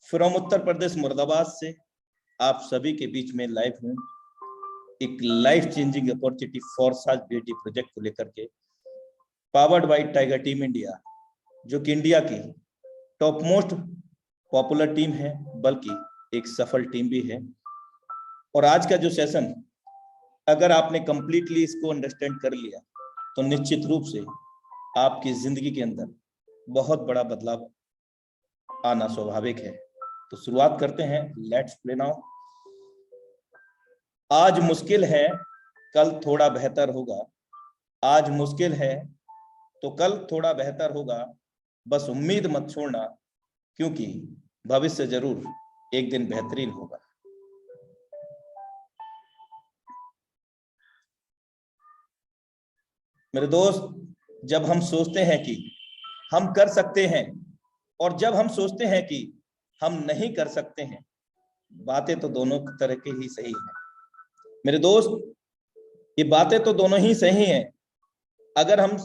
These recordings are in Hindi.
फ्रॉम उत्तर प्रदेश मुरादाबाद से आप सभी के बीच में लाइव हूं, एक life changing opportunity Forsage BAT project को लेकर के, powered by tiger team India, जो कि इंडिया की टॉप मोस्ट पॉपुलर टीम है, बल्कि एक सफल टीम भी है। और आज का जो सेशन, अगर आपने कंप्लीटली इसको अंडरस्टैंड कर लिया तो निश्चित रूप से आपकी जिंदगी के अंदर बहुत बड़ा बदलाव आना स्वाभाविक है। तो शुरुआत करते हैं। Let's play now. आज मुश्किल है, कल थोड़ा बेहतर होगा। आज मुश्किल है तो कल थोड़ा बेहतर होगा। बस उम्मीद मत छोड़ना, क्योंकि भविष्य जरूर एक दिन बेहतरीन होगा। मेरे दोस्त, जब हम सोचते हैं कि हम कर सकते हैं और जब हम सोचते हैं कि हम नहीं कर सकते हैं, बातें तो दोनों तरह की ही सही हैं। मेरे दोस्त, ये बातें तो दोनों ही सही हैं। अगर हम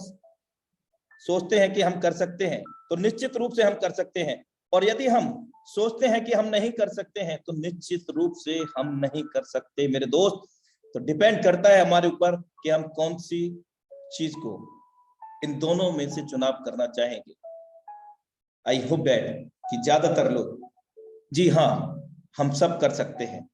सोचते हैं कि हम कर सकते हैं तो निश्चित रूप से हम कर सकते हैं, और यदि हम सोचते हैं कि हम नहीं कर सकते हैं तो निश्चित रूप से हम नहीं कर सकते। मेरे दोस्त, तो डिपेंड करता है हमारे ऊपर कि हम कौन सी चीज को इन दोनों में से चुनाव करना चाहेंगे। आई होप दैट कि ज्यादातर लोग जी हाँ, हम सब कर सकते हैं।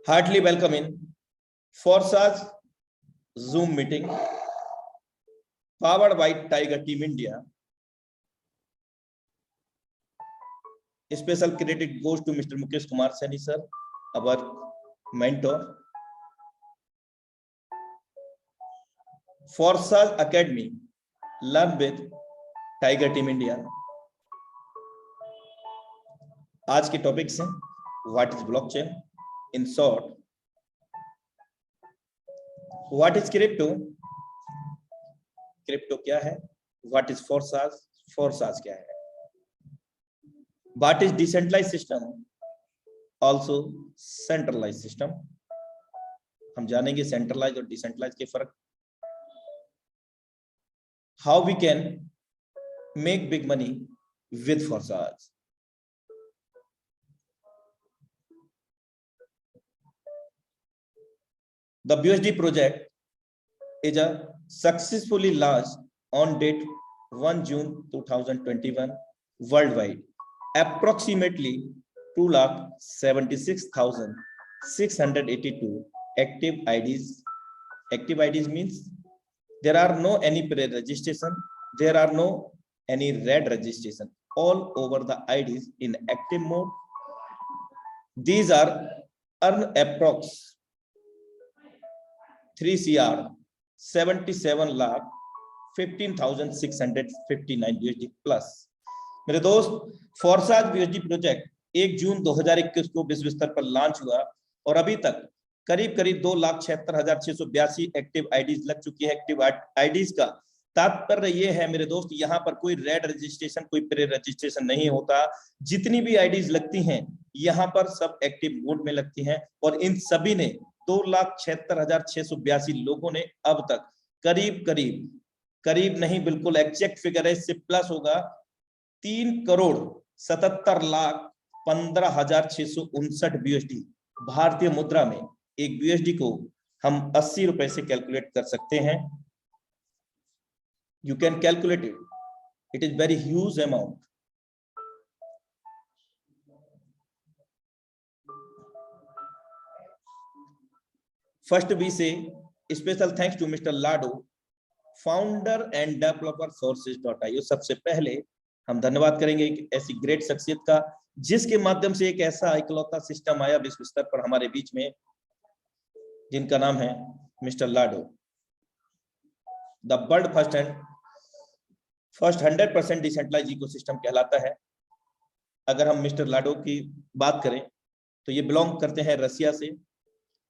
Heartly welcome in Forsage Zoom meeting powered by tiger team India. Special credit goes to Mr. Mukesh Kumar Saini sir, our mentor. Forsage Academy, learn with Tiger Team India. आज के टॉपिक्स हैं what is blockchain, in short what is crypto, crypto क्या है, व्हाट इज फॉरसाज, फॉरसाज क्या है, what is decentralized system, also centralized system। हम जानेंगे सेंट्रलाइज और डिसेंट्रलाइज के फर्क। how we can make big money with Forsage। the BUSD project is a successfully launched on date 1 June 2021 worldwide। Approximately 2,76,682 active IDs. Active IDs means there are no any pre-registration, there are no any red registration. All over the IDs in active mode. These are earn approx 3 CR 77 lakh 15,659 USD plus। मेरे दोस्त, फॉरसाज बीएसडी प्रोजेक्ट 1 जून 2021 को विश्व स्तर पर लॉन्च हुआ और अभी तक करीब 2,76,682 एक्टिव आईडीज लग चुकी है। एक्टिव आईडीज का तात्पर्य ये है मेरे दोस्त, यहाँ पर कोई रेड रजिस्ट्रेशन, कोई प्री रजिस्ट्रेशन नहीं होता। जितनी भी आईडीज लगती हैं यहाँ पर सब एक्टिव मोड में लगती हैं, और इन सभी ने 2,76,682 लोगों ने अब तक करीब नहीं, बिल्कुल एग्जैक्ट फिगर है, इससे प्लस होगा, 3,77,15,659 बीएसडी भारतीय मुद्रा में। एक बीएसडी को हम 80 रुपए से कैलकुलेट कर सकते हैं। You can calculate it is very huge amount. First बी से special thanks to mister Lado, founder and developer Forsage.io। सबसे पहले हम धन्यवाद करेंगे एक ऐसी ग्रेट शख्सियत का, जिसके माध्यम से एक ऐसा इकलौता सिस्टम आया विश्व स्तर पर हमारे बीच में, जिनका नाम है मिस्टर लाडो। The world first 100% decentralize ecosystem कहलाता है। अगर हम मिस्टर लाडो की बात करें तो ये बिलोंग करते हैं रसिया से।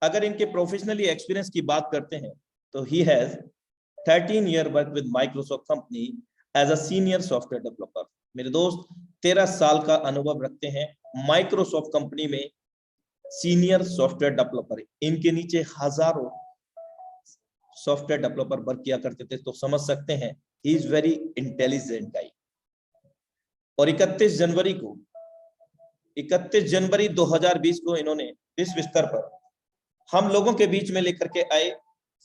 अगर इनके प्रोफेशनली एक्सपीरियंस की बात करते हैं तो he has 13 year work with Microsoft company as a senior software developer. मेरे दोस्त, 13 साल का अनुभव रखते हैं माइक्रोसॉफ्ट कंपनी में सीनियर सॉफ्टवेयर डेवलपर। इनके नीचे हजारों सॉफ्टवेयर डेवलपर वर्क किया करते थे, तो समझ सकते हैं ही इज वेरी इंटेलिजेंट गाई। और 31 जनवरी 2020 को इन्होंने विश्व स्तर पर हम लोगों के बीच में लेकर के आए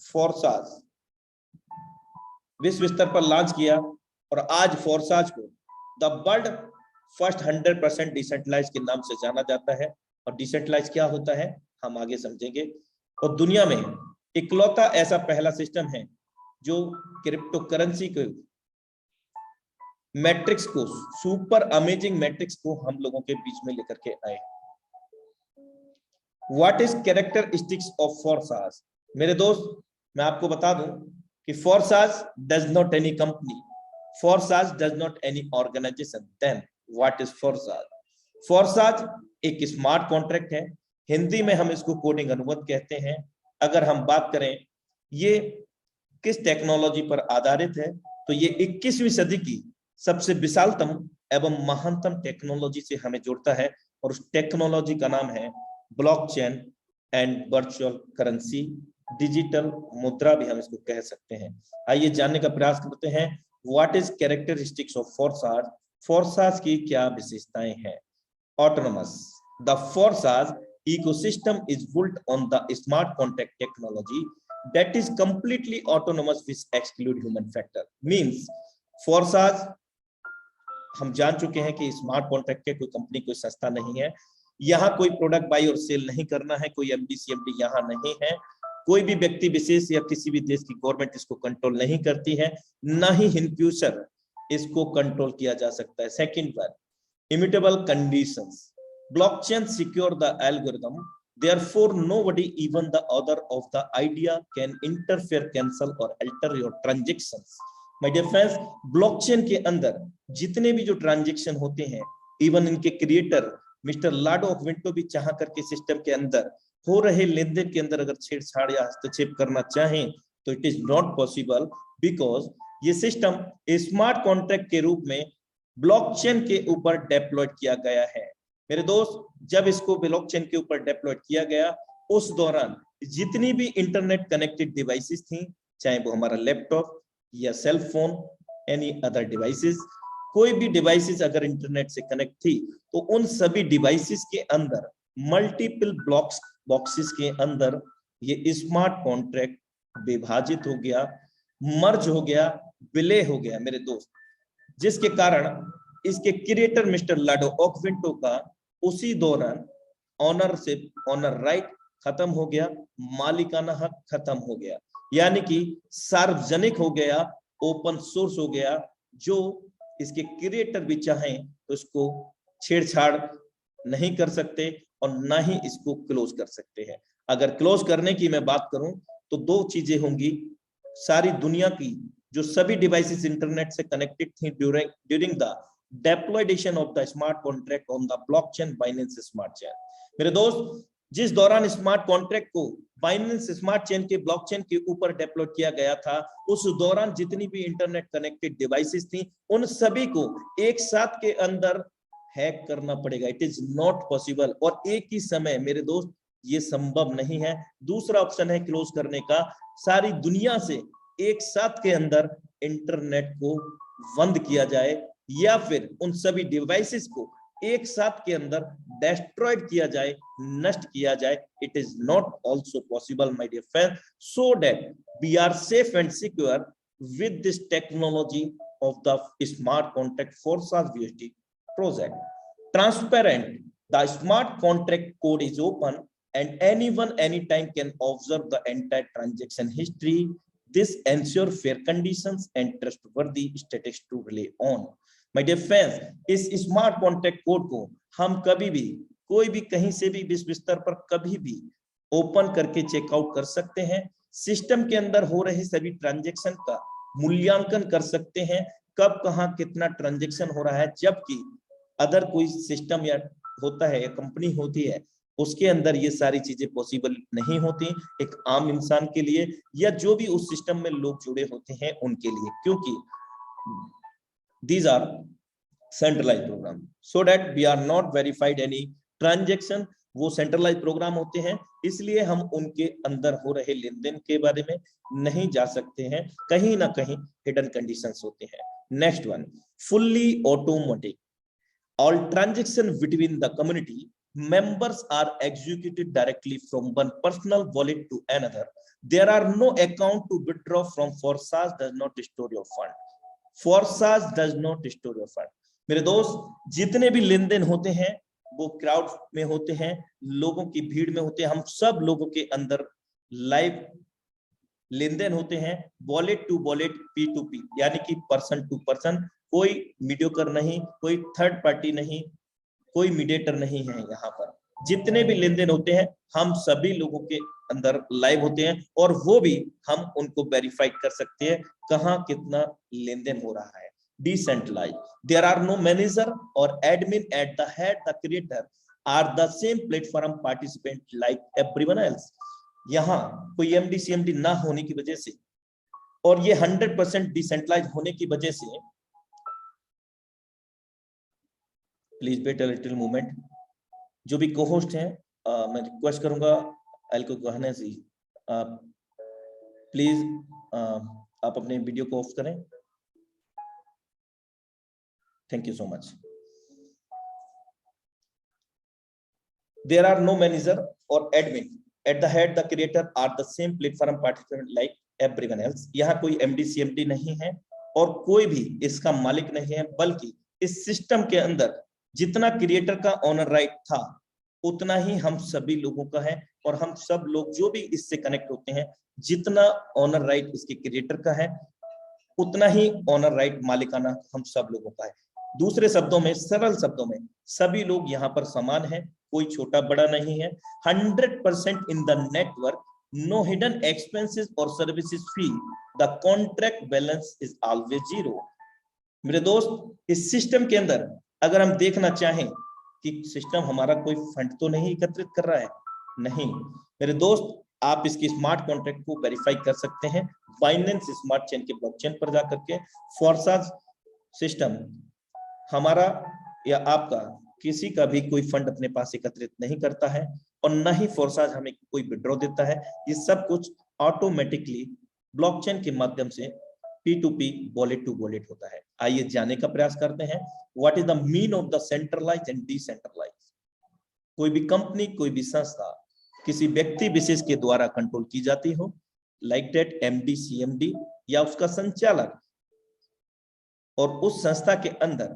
फोर्साज, विश्व स्तर पर लॉन्च किया। और आज फोर्साज को द वर्ल्ड फर्स्ट 100% डिसेंट्रलाइज के नाम से जाना जाता है। और डिसेंट्रलाइज क्या होता है हम आगे समझेंगे। और दुनिया में इकलौता ऐसा पहला सिस्टम है जो क्रिप्टो करेंसी के मैट्रिक्स को, सुपर अमेजिंग मैट्रिक्स को हम लोगों के बीच में लेकर के आए। What is characteristics of Forsage? मेरे दोस्त मैं आपको बता दूं कि Forsage does not any company, Forsage does not any organization. Then what is Forsage? Forsage एक स्मार्ट कॉन्ट्रैक्ट है, हिंदी में हम इसको कोडिंग अनुबंध कहते हैं। अगर हम बात करें ये किस टेक्नोलॉजी पर आधारित है, तो ये 21वीं सदी की सबसे विशालतम एवं महानतम टेक्नोलॉजी से हमें जोड़ता है। और उस टेक्नोलॉजी का नाम है blockchain and virtual currency, digital मुद्रा भी हम इसको कह सकते हैं। आइए जानने का प्रयास करते हैं what is characteristics of Forsage, Forsage की क्या विशेषताएं हैं। Autonomous, the Forsage ecosystem is built on the smart contract technology that is completely autonomous with exclude human factor। means Forsage हम जान चुके हैं कि स्मार्ट कॉन्ट्रैक्ट है, कोई कंपनी कोई सस्ता नहीं है, यहाँ कोई प्रोडक्ट बाई और सेल नहीं करना है, कोई एमडी सीएमडी यहाँ नहीं है, कोई भी व्यक्ति विशेष या किसी भी देश की गवर्नमेंट इसको कंट्रोल नहीं करती है, ना ही इन फ्यूचर इसको कंट्रोल किया जा सकता है। Second one, immutable conditions, blockchain secure the algorithm, therefore nobody, even the author of the idea, can interfere, cancel or alter your transactions। my dear friends, blockchain के अंदर जितने भी जो ट्रांजेक्शन होते हैं, इवन इनके creator mister Lado of Vento भी चाह करके सिस्टम के अंदर हो रहे लेनदेन के अंदर अगर छेड़छाड़ या हस्तक्षेप करना चाहें तो it is not possible, because ये सिस्टम स्मार्ट कॉन्ट्रैक्ट के रूप में ब्लॉकचेन के ऊपर डेप्लॉयड किया गया है। मेरे दोस्त जब इसको ब्लॉकचेन के ऊपर डेप्लॉयड किया गया उस दौरान जितनी भी इंटरनेट कनेक्टेड डिवाइसेस थी, चाहे वो हमारा लैपटॉप या cell phone, any other devices, कोई भी डिवाइसेस अगर इंटरनेट से कनेक्ट थी तो उन सभी डिवाइसेस के अंदर मल्टीपल बॉक्सेस के अंदर ये स्मार्ट कॉन्ट्रैक्ट विभाजित हो गया, मर्ज हो गया, विलय हो गया मेरे दोस्त, जिसके कारण इसके creator mister Lado of Vento का उसी दौरान ऑनर राइट खत्म हो गया, मालिकाना हक खत्म हो गया, यानी कि सार्वजनिक हो गया, ओपन सोर्स हो गया। जो इसके क्रिएटर भी चाहें तो इसको छेड़छाड़ नहीं कर सकते और ना ही इसको क्लोज कर सकते हैं। अगर क्लोज करने की मैं बात करूं तो दो चीजें होंगी, सारी दुनिया की जो सभी डिवाइसेस इंटरनेट से कनेक्टेड थी during the deployment of the smart contract on the blockchain Binance smart chain. मेरे दोस्त जिस दौरान स्मार्ट कॉन्ट्रैक्ट को बाइनेंस स्मार्ट चेन के ब्लॉकचेन के ऊपर डेप्लॉय किया गया था, उस दौरान जितनी भी इंटरनेट कनेक्टेड डिवाइसेस थी उन सभी को एक साथ के अंदर हैक करना पड़ेगा। इट इज नॉट पॉसिबल, और एक ही समय मेरे दोस्त ये संभव नहीं है। दूसरा ऑप्शन है क्लोज करने का, सारी दुनिया से एक साथ के अंदर इंटरनेट को बंद किया जाए या फिर उन सभी डिवाइसेस को एक साथ के अंदर डिस्ट्रॉयड किया जाए, नष्ट किया जाए। It is not also possible my dear friend, so that we are safe and secure with this technology of the smart contract Forsage VST project। Transparent, the smart contract code is open and anyone anytime can observe the entire transaction history। This ensure fair conditions and trustworthy statistics to rely on। My dear friends, इस स्मार्ट कॉन्ट्रैक्ट कोड को हम कभी भी कोई भी कहीं से भी विश्व स्तर पर कभी भी ओपन करके चेकआउट कर सकते हैं। सिस्टम के अंदर हो रहे सभी ट्रांजैक्शन का मूल्यांकन कर सकते हैं, कब कहां कितना ट्रांजैक्शन हो रहा है, जबकि अदर कोई सिस्टम या होता है या कंपनी होती है उसके अंदर ये सारी चीजें पॉसिबल नहीं होती एक आम इंसान के लिए या जो भी उस सिस्टम में लोग जुड़े होते हैं उनके लिए, क्योंकि these are centralized program, so that we are not verified any transaction वो सेंट्रलाइज प्रोग्राम होते हैं, इसलिए हम उनके अंदर हो रहे लेन देन के बारे में नहीं जा सकते हैं, कहीं ना कहीं हिडन कंडीशंस होते हैं। Next one, fully automatic, all transaction between the community members are executed directly from one personal wallet to another. There are no account to withdraw from. Forsage does not store your fund. Forsage does not store your fund. मेरे दोस्त, जितने भी लेन देन होते हैं वो क्राउड में होते हैं, लोगों की भीड़ में होते हैं, हम सब लोगों के अंदर लाइव लेन देन होते हैं, wallet to wallet, P to P, यानी कि पर्सन टू पर्सन, कोई मीडियोकर नहीं, कोई थर्ड पार्टी नहीं, कोई मीडिएटर नहीं है। यहाँ पर जितने भी लेन देन होते हैं हम सभी लोगों के अंदर लाइव होते हैं, और वो भी हम उनको वेरीफाई कर सकते हैं कहाँ कितना लेन देन हो रहा है। Decentralize, there are no manager और admin at the head, the creator are the same platform participant like everyone else. यहाँ कोई एमडी सीएमडी ना होने की वजह से, और ये 100% डिसेंट्रलाइज होने की वजह से, please wait a little moment, जो भी को-होस्ट हैं मैं रिक्वेस्ट करूंगा अलको गहने जी, प्लीज आप अपने वीडियो को ऑफ करें, thank you so much. There are no manager और admin at the head, the creator are the same platform participant like everyone else. यहाँ कोई एमडी सीएमडी नहीं है और कोई भी इसका मालिक नहीं है, बल्कि इस सिस्टम के अंदर जितना क्रिएटर का ऑनर राइट था उतना ही हम सभी लोगों का है, और हम सब लोग जो भी इससे कनेक्ट होते हैं, जितना ऑनर राइट इसके क्रिएटर का है उतना ही ऑनर राइट मालिकाना हम सब लोगों का है। दूसरे शब्दों में, सरल शब्दों में, सभी लोग यहाँ पर समान है, कोई छोटा बड़ा नहीं है। 100% in the network, no hidden expenses और services fee, the contract balance is always zero. मेरे दोस्त, इस सिस्टम के अंदर अगर हम देखना चाहें कि सिस्टम हमारा कोई फंड तो नहीं एकत्रित कर रहा है, नहीं मेरे दोस्त, आप इसकी स्मार्ट कॉन्ट्रैक्ट को वेरीफाई कर सकते हैं बाइनेंस स्मार्ट चेन के ब्लॉकचेन पर जाकर के। फोर्साज सिस्टम हमारा या आपका किसी का भी कोई फंड अपने पास एकत्रित नहीं करता है, और न ही फोर्साज हमें कोई विड्रॉ देता है। ये सब कुछ ऑटोमेटिकली ब्लॉकचेन के माध्यम से P2P, वॉलेट टू वॉलेट होता है। आइए जानने का प्रयास करते हैं, what is the mean of the centralize and decentralize. कोई भी कंपनी, कोई भी संस्था किसी व्यक्ति विशेष के द्वारा कंट्रोल की जाती हो, लाइक दैट एमडी सीएमडी या उसका संचालक, और उस संस्था के अंदर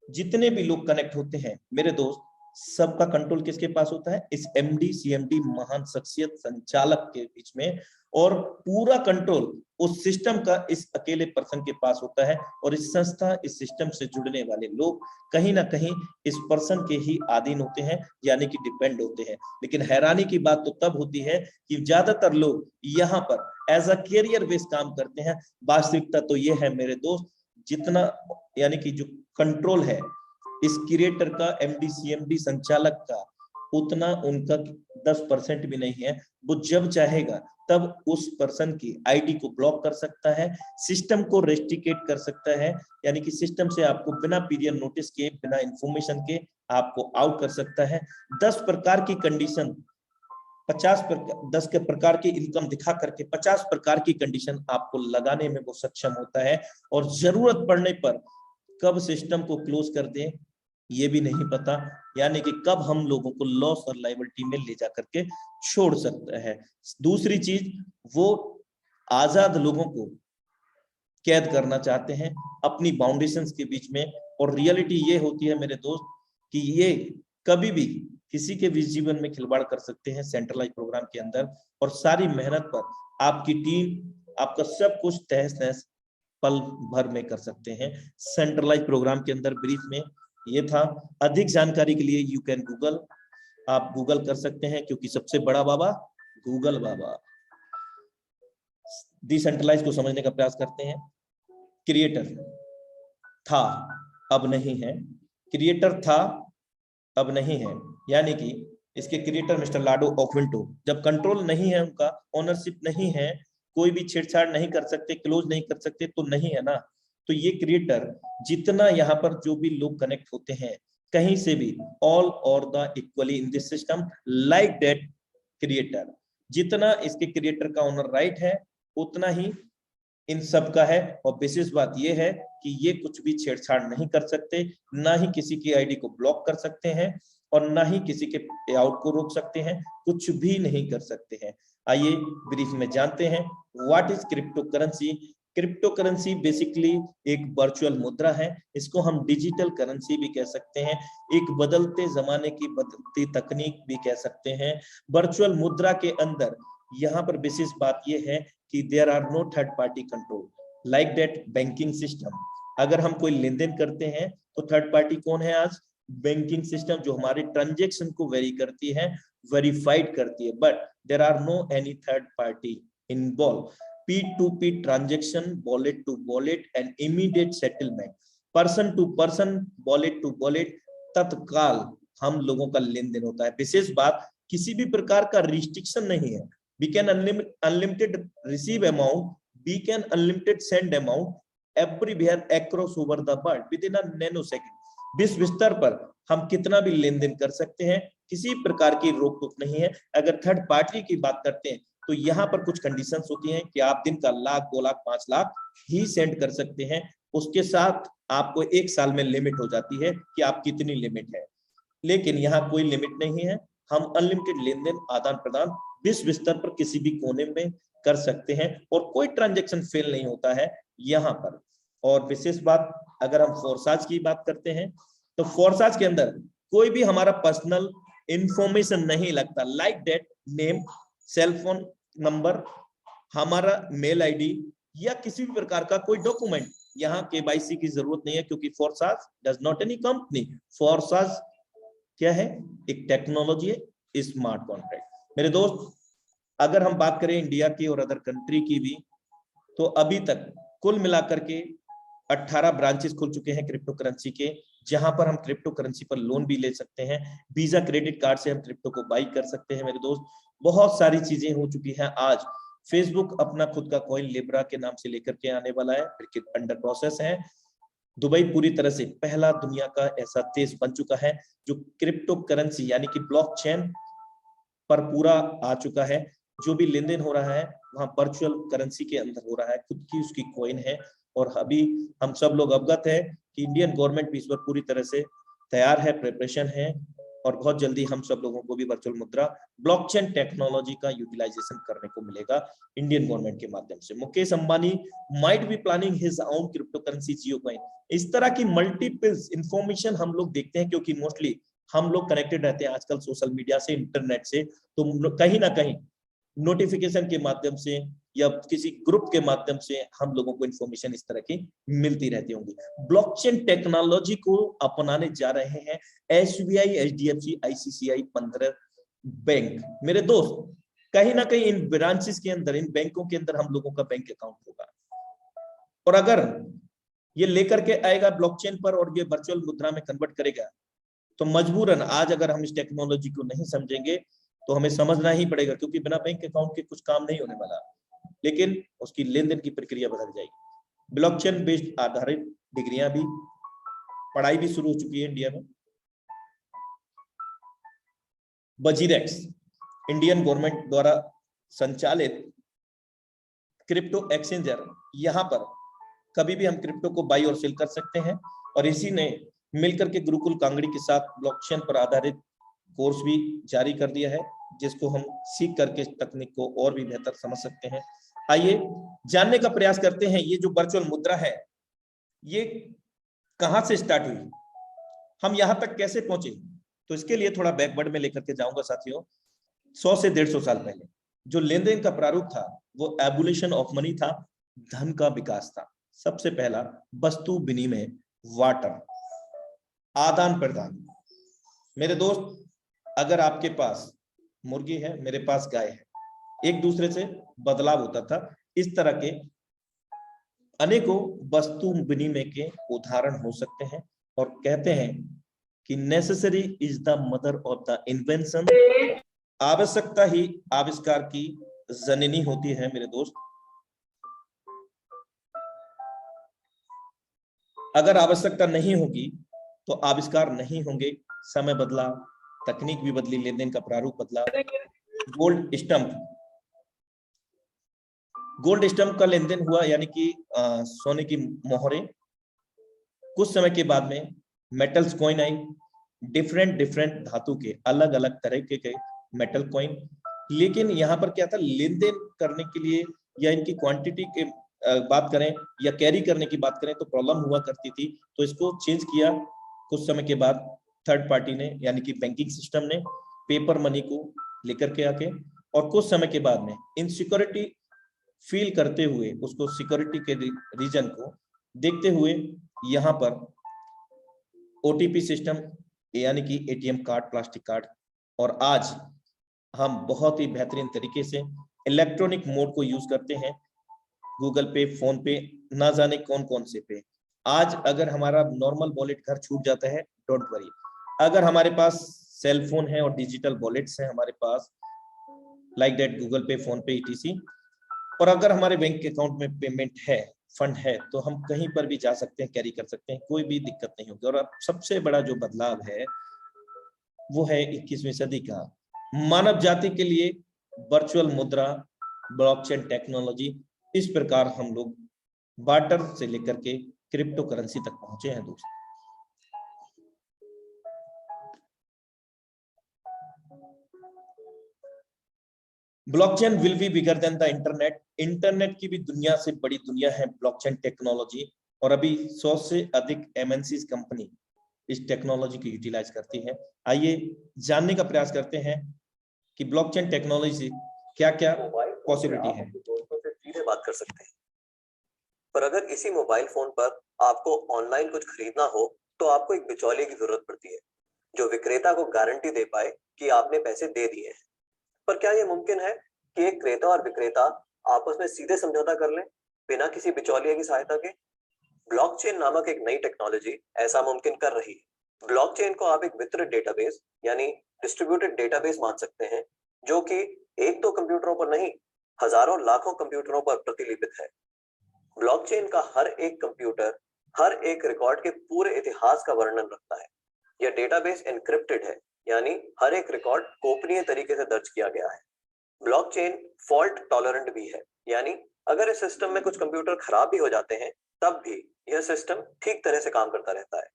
जितने भी लोग कनेक्ट होते हैं मेरे दोस्त, सबका कंट्रोल किसके पास होता है? इस एमडी सीएमडी महान शख्सियत संचालक के बीच में, और पूरा कंट्रोल उस सिस्टम का इस अकेले पर्सन के पास होता है। और इस संस्था, इस सिस्टम से जुड़ने वाले लोग कहीं ना कहीं इस पर्सन के ही अधीन होते हैं, यानी कि डिपेंड होते हैं। लेकिन हैरानी की बात तो तब होती है कि ज्यादातर लोग यहाँ पर एज अ कैरियर बेस काम करते हैं। वास्तविकता तो ये है मेरे दोस्त, जितना यानी कि जो कंट्रोल है इस क्रिएटर का, एमडी सीएमडी संचालक का, उतना उनका 10% भी नहीं है। वो जब चाहेगा तब उस पर्सन की आईडी को ब्लॉक कर सकता है, सिस्टम को रेस्ट्रिकेट कर सकता है, यानी कि सिस्टम से आपको बिना पीरियड नोटिस के, बिना इंफॉर्मेशन के आपको आउट कर सकता है। 10 प्रकार की कंडीशन, 10 के प्रकार की इनकम दिखा करके 50 प्रकार की कंडीशन आपको लगाने में वो सक्षम होता है, और जरूरत पड़ने पर कब सिस्टम को क्लोज कर दे ये भी नहीं पता, यानी कि कब हम लोगों को लॉस और लायबिलिटी में ले जा करके छोड़ सकता है। दूसरी चीज, वो आजाद लोगों को कैद करना चाहते हैं अपनी बाउंडेशंस के बीच में, और रियलिटी ये होती है मेरे दोस्त कि ये कभी भी किसी के भी जीवन में खिलवाड़ कर सकते हैं सेंट्रलाइज प्रोग्राम के अंदर, और सारी मेहनत पर आपकी टीम, आपका सब कुछ तहस नहस पल भर में कर सकते हैं सेंट्रलाइज प्रोग्राम के अंदर। ब्रीफ में ये था। अधिक जानकारी के लिए यू कैन गूगल, आप गूगल कर सकते हैं, क्योंकि सबसे बड़ा बाबा गूगल बाबा। डिसेंट्रलाइज को समझने का प्रयास करते हैं। क्रिएटर था, अब नहीं है। क्रिएटर था, अब नहीं है, यानी कि इसके क्रिएटर मिस्टर लाडो ऑक्विंटो, जब कंट्रोल नहीं है, उनका ओनरशिप नहीं है, कोई भी छेड़छाड़ नहीं कर सकते, क्लोज नहीं कर सकते, तो नहीं है ना। तो ये क्रिएटर, जितना यहाँ पर जो भी लोग कनेक्ट होते हैं, कहीं से भी, ऑल और the equally in this system like that creator, जितना इसके क्रिएटर का ओनर राइट है उतना ही इन सब का है। और विशेष बात यह है कि ये कुछ भी छेड़छाड़ नहीं कर सकते, ना ही किसी की आईडी को ब्लॉक कर सकते हैं और ना ही किसी के पे आउट को रोक सकते हैं, कुछ भी नहीं कर सकते हैं। आइए ब्रीफ में जानते हैं what is crypto currency. Crypto currency basically एक वर्चुअल मुद्रा है, इसको हम डिजिटल करेंसी भी कह सकते हैं, एक बदलते जमाने की बदलती तकनीक भी कह सकते हैं। वर्चुअल मुद्रा के अंदर यहाँ पर विशेष बात यह है कि there are no third party control like that banking system. अगर हम कोई लेन देन करते हैं तो थर्ड पार्टी कौन है आज? बैंकिंग सिस्टम, जो हमारे ट्रांजेक्शन को वेरी करती है, वेरीफाइड करती है, but there are no any third party involve. P2P transaction, wallet to wallet and immediate settlement, person to person, wallet to wallet, तत्काल हम लोगों का लेन देन होता है। विशेष बात, किसी भी प्रकार का रिस्ट्रिक्शन नहीं है। We can unlimited receive amount, we can unlimited send amount everywhere across over the world within a nanosecond। विश्व स्तर पर हम कितना भी लेन देन कर सकते हैं, किसी प्रकार की रोक टोक नहीं है। अगर थर्ड पार्टी की बात करते हैं तो यहाँ पर कुछ कंडीशंस होती हैं कि आप दिन का 1 लाख 2 लाख 5 लाख ही सेंड कर सकते हैं। उसके साथ आपको 1 साल में लिमिट हो जाती है कि आप कितनी लिमिट है, लेकिन यहाँ कोई लिमिट नहीं है। हम अनलिमिटेड लेन देन, आदान प्रदान विश्व स्तर पर किसी भी कोने में कर सकते हैं और कोई ट्रांजैक्शन फेल नहीं होता है यहाँ पर। और विशेष बात, अगर हम फोर्साज की बात करते हैं तो फोर्साज के अंदर कोई भी हमारा पर्सनल इंफॉर्मेशन नहीं लगता, like that name, cell phone number, हमारा मेल आईडी या किसी भी प्रकार का कोई डॉक्यूमेंट। यहाँ केवाईसी की जरूरत नहीं है क्योंकि Forsage does not any company. Forsage क्या है? एक टेक्नोलॉजी है, स्मार्ट कॉन्ट्रैक्ट। मेरे दोस्त, अगर हम बात करें इंडिया की और अदर कंट्री की भी, तो अभी तक कुल मिलाकर के 18 ब्रांचेस खुल चुके हैं क्रिप्टो करेंसी के, जहां पर हम क्रिप्टो करेंसी पर लोन भी ले सकते हैं। वीजा क्रेडिट कार्ड से हम क्रिप्टो को बाई कर सकते हैं। मेरे दोस्त, बहुत सारी चीजें हो चुकी हैं। आज फेसबुक अपना खुद का कॉइन लिब्रा के नाम से लेकर के आने वाला है, फिर अंडर प्रोसेस है। दुबई पूरी तरह से पहला दुनिया का ऐसा देश बन चुका है जो क्रिप्टो करेंसी यानी कि ब्लॉकचेन पर पूरा आ चुका है। जो भी लेन देन हो रहा है वहां वर्चुअल करेंसी के अंदर हो रहा है, खुद की उसकी कॉइन है। और अभी हम सब लोग अवगत है कि इंडियन गवर्नमेंट भी इस पर पूरी तरह से तैयार है, प्रिपरेशन है, और बहुत जल्दी हम सब लोगों को भी वर्चुअल मुद्रा ब्लॉकचेन टेक्नोलॉजी का यूटिलाइजेशन करने को मिलेगा इंडियन गवर्नमेंट के माध्यम से। Mukesh Ambani might be planning his own crypto currency Jio coin. इस तरह की मल्टीपल इंफॉर्मेशन हम लोग देखते हैं क्योंकि मोस्टली हम लोग कनेक्टेड रहते हैं आजकल सोशल मीडिया से, इंटरनेट से, तो कहीं ना कहीं नोटिफिकेशन के माध्यम से या किसी ग्रुप के माध्यम से हम लोगों को इंफॉर्मेशन इस तरह की मिलती रहती होंगी। ब्लॉकचेन टेक्नोलॉजी को अपनाने जा रहे हैं एसबीआई, एचडीएफसी, आईसीआईसीआई, 15 बैंक। मेरे दोस्त, कहीं ना कहीं इन ब्रांचेस के अंदर, इन बैंकों के अंदर हम लोगों का बैंक अकाउंट होगा, और अगर ये लेकर के आएगा ब्लॉकचेन पर और ये वर्चुअल मुद्रा में कन्वर्ट करेगा, तो मजबूरन आज अगर हम इस टेक्नोलॉजी को नहीं समझेंगे तो हमें समझना ही पड़ेगा, क्योंकि बिना बैंक अकाउंट के कुछ काम नहीं होने वाला, लेकिन उसकी लेन देन की प्रक्रिया बदल जाएगी। ब्लॉकचेन बेस्ड आधारित डिग्रियां भी, पढ़ाई भी शुरू हो चुकी है इंडिया में। वजीरेक्स इंडियन गवर्नमेंट द्वारा संचालित क्रिप्टो एक्सचेंजर, यहाँ पर कभी भी हम क्रिप्टो को बाई और सेल कर सकते हैं। और इसी ने मिलकर के गुरुकुल कांगड़ी के साथ ब्लॉकचेन पर आधारित कोर्स भी जारी कर दिया है, जिसको हम सीख करके इस तकनीक को और भी बेहतर समझ सकते हैं। आइए जानने का प्रयास करते हैं, ये जो वर्चुअल मुद्रा है ये कहां से स्टार्ट हुई, हम यहां तक कैसे पहुंचे। तो इसके लिए थोड़ा बैकवर्ड में लेकर के जाऊंगा साथियों। 100 से 150 साल पहले जो लेन देन का प्रारूप था वो एबुलेशन ऑफ मनी था, धन का विकास था। सबसे पहला वस्तु विनिमय, वाटर, आदान प्रदान। मेरे दोस्त, अगर आपके पास मुर्गी है, मेरे पास गाय है, एक दूसरे से बदलाव होता था। इस तरह के अनेकों वस्तु विनिमय के उदाहरण हो सकते हैं, और कहते हैं कि necessary is the mother of the invention. आवश्यकता ही आविष्कार की जननी होती है। मेरे दोस्त, अगर आवश्यकता नहीं होगी तो आविष्कार नहीं होंगे। समय बदला, तकनीक भी बदली, लेन देन का प्रारूप बदला। गोल्ड स्टंप का लेन देन हुआ, यानी कि सोने की मोहरें। कुछ समय के बाद में मेटल्स कॉइन आई, डिफरेंट धातु के अलग अलग तरह के मेटल कॉइन। लेकिन यहाँ पर क्या था, लेन देन करने के लिए या इनकी क्वांटिटी के बात करें या कैरी करने की बात करें तो प्रॉब्लम हुआ करती थी, तो इसको चेंज किया कुछ समय के बाद थर्ड पार्टी ने, यानी कि बैंकिंग सिस्टम ने पेपर मनी को लेकर के आके। और कुछ समय के बाद में इनसिक्योरिटी फील करते हुए, उसको सिक्योरिटी के रीजन को देखते हुए यहाँ पर ओटीपी सिस्टम, यानी कि एटीएम कार्ड, प्लास्टिक कार्ड, और आज हम बहुत ही बेहतरीन तरीके से इलेक्ट्रॉनिक मोड को यूज करते हैं। गूगल पे, फोन पे, ना जाने कौन कौन से पे। आज अगर हमारा नॉर्मल वॉलेट घर छूट जाता है, डोंट वरी, अगर हमारे पास सेल फोन है और डिजिटल वॉलेट्स हैं हमारे पास, लाइक दैट गूगल पे, फोन पे, ईटीसी, और अगर हमारे बैंक अकाउंट में पेमेंट है, फंड है, तो हम कहीं पर भी जा सकते हैं, कैरी कर सकते हैं, कोई भी दिक्कत नहीं होगी। और अब सबसे बड़ा जो बदलाव है वो है 21वीं सदी का, मानव जाति के लिए वर्चुअल मुद्रा, ब्लॉकचेन टेक्नोलॉजी। इस प्रकार हम लोग बार्टर से लेकर के क्रिप्टो करेंसी तक पहुंचे हैं दोस्तों। Blockchain will be bigger than the internet. Internet की भी दुनिया से बड़ी दुनिया है ब्लॉकचेन टेक्नोलॉजी, और अभी 100 से अधिक एमएनसी कंपनी इस टेक्नोलॉजी को यूटिलाइज करती है। आइए जानने का प्रयास करते हैं कि ब्लॉकचेन टेक्नोलॉजी से क्या क्या पॉसिबिलिटी है। दोस्तों से सीधे बात कर सकते हैं, पर अगर इसी मोबाइल फोन पर आपको ऑनलाइन कुछ खरीदना हो तो आपको एक बिचौलिए की जरूरत पड़ती है, जो विक्रेता को गारंटी दे पाए कि आपने पैसे दे दिए हैं। पर क्या यह मुमकिन है कि एक क्रेता और विक्रेता आपस में सीधे समझौता कर लें बिना किसी बिचौलिए की सहायता के? ब्लॉकचेन नामक एक नई टेक्नोलॉजी ऐसा मुमकिन कर रही है। ब्लॉकचेन को आप एक वितरित डेटाबेस यानी डिस्ट्रीब्यूटेड डेटाबेस मान सकते हैं, जो कि एक दो कंप्यूटरों पर नहीं, हजारों लाखों कंप्यूटरों पर प्रतिलिपित है। ब्लॉकचेन का हर एक कंप्यूटर हर एक रिकॉर्ड के पूरे इतिहास का वर्णन रखता है। यह डेटाबेस एन्क्रिप्टेड है, यानी हर एक रिकॉर्ड गोपनीय तरीके से दर्ज किया गया है। ब्लॉकचेन फॉल्ट टॉलरेंट भी है, यानी अगर इस सिस्टम में कुछ कंप्यूटर खराब भी हो जाते हैं तब भी यह सिस्टम ठीक तरह से काम करता रहता है।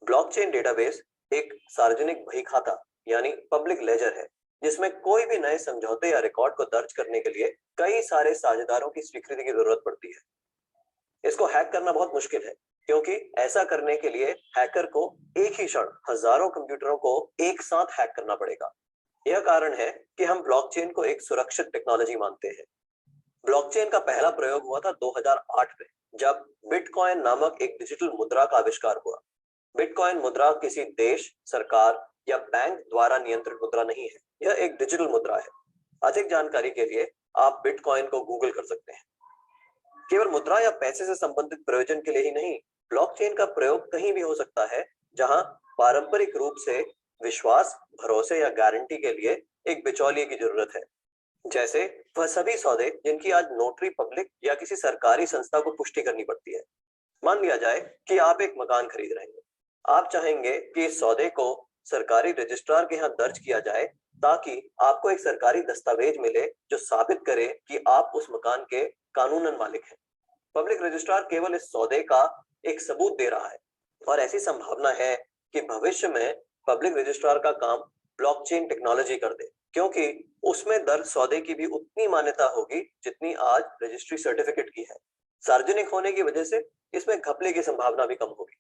ब्लॉकचेन डेटाबेस एक सार्वजनिक बही खाता यानी पब्लिक लेजर है, जिसमें कोई भी नए समझौते या रिकॉर्ड को दर्ज करने के लिए कई सारे साझेदारों की स्वीकृति की जरूरत पड़ती है। इसको हैक करना बहुत मुश्किल है, क्योंकि ऐसा करने के लिए हैकर को एक ही क्षण हजारों कंप्यूटरों को एक साथ हैक करना पड़ेगा। यह कारण है कि हम ब्लॉकचेन को एक सुरक्षित टेक्नोलॉजी मानते हैं। ब्लॉकचेन का पहला प्रयोग हुआ था 2008 में, जब बिटकॉइन नामक एक डिजिटल मुद्रा का आविष्कार हुआ। बिटकॉइन मुद्रा किसी देश, सरकार या बैंक द्वारा नियंत्रित मुद्रा नहीं है, यह एक डिजिटल मुद्रा है। अधिक जानकारी के लिए आप बिटकॉइन को गूगल कर सकते हैं। केवल मुद्रा या पैसे से संबंधित प्रयोजन के लिए ही नहीं, ब्लॉकचेन का प्रयोग कहीं भी हो सकता है जहां पारंपरिक रूप से विश्वास, भरोसे या गारंटी के लिए एक बिचौलिए की जरूरत है। जैसे वह सभी सौदे जिनकी आज नोटरी पब्लिक या किसी सरकारी संस्था को पुष्टि करनी पड़ती है। मान लिया जाए कि आप एक मकान खरीद रहे हैं। आप चाहेंगे कि इस सौदे को सरकारी रजिस्ट्रार के यहाँ दर्ज किया जाए, ताकि आपको एक सरकारी दस्तावेज मिले जो साबित करे कि आप उस मकान के कानूनन मालिक हैं। पब्लिक रजिस्ट्रार केवल इस सौदे का एक सबूत दे रहा है, और ऐसी संभावना है कि भविष्य में पब्लिक रजिस्ट्रार का काम ब्लॉकचेन टेक्नोलॉजी कर दे, क्योंकि उसमें दर्ज सौदे की भी उतनी मान्यता होगी जितनी आज रजिस्ट्री सर्टिफिकेट की है। सार्वजनिक होने की वजह से इसमें घपले की संभावना भी कम होगी।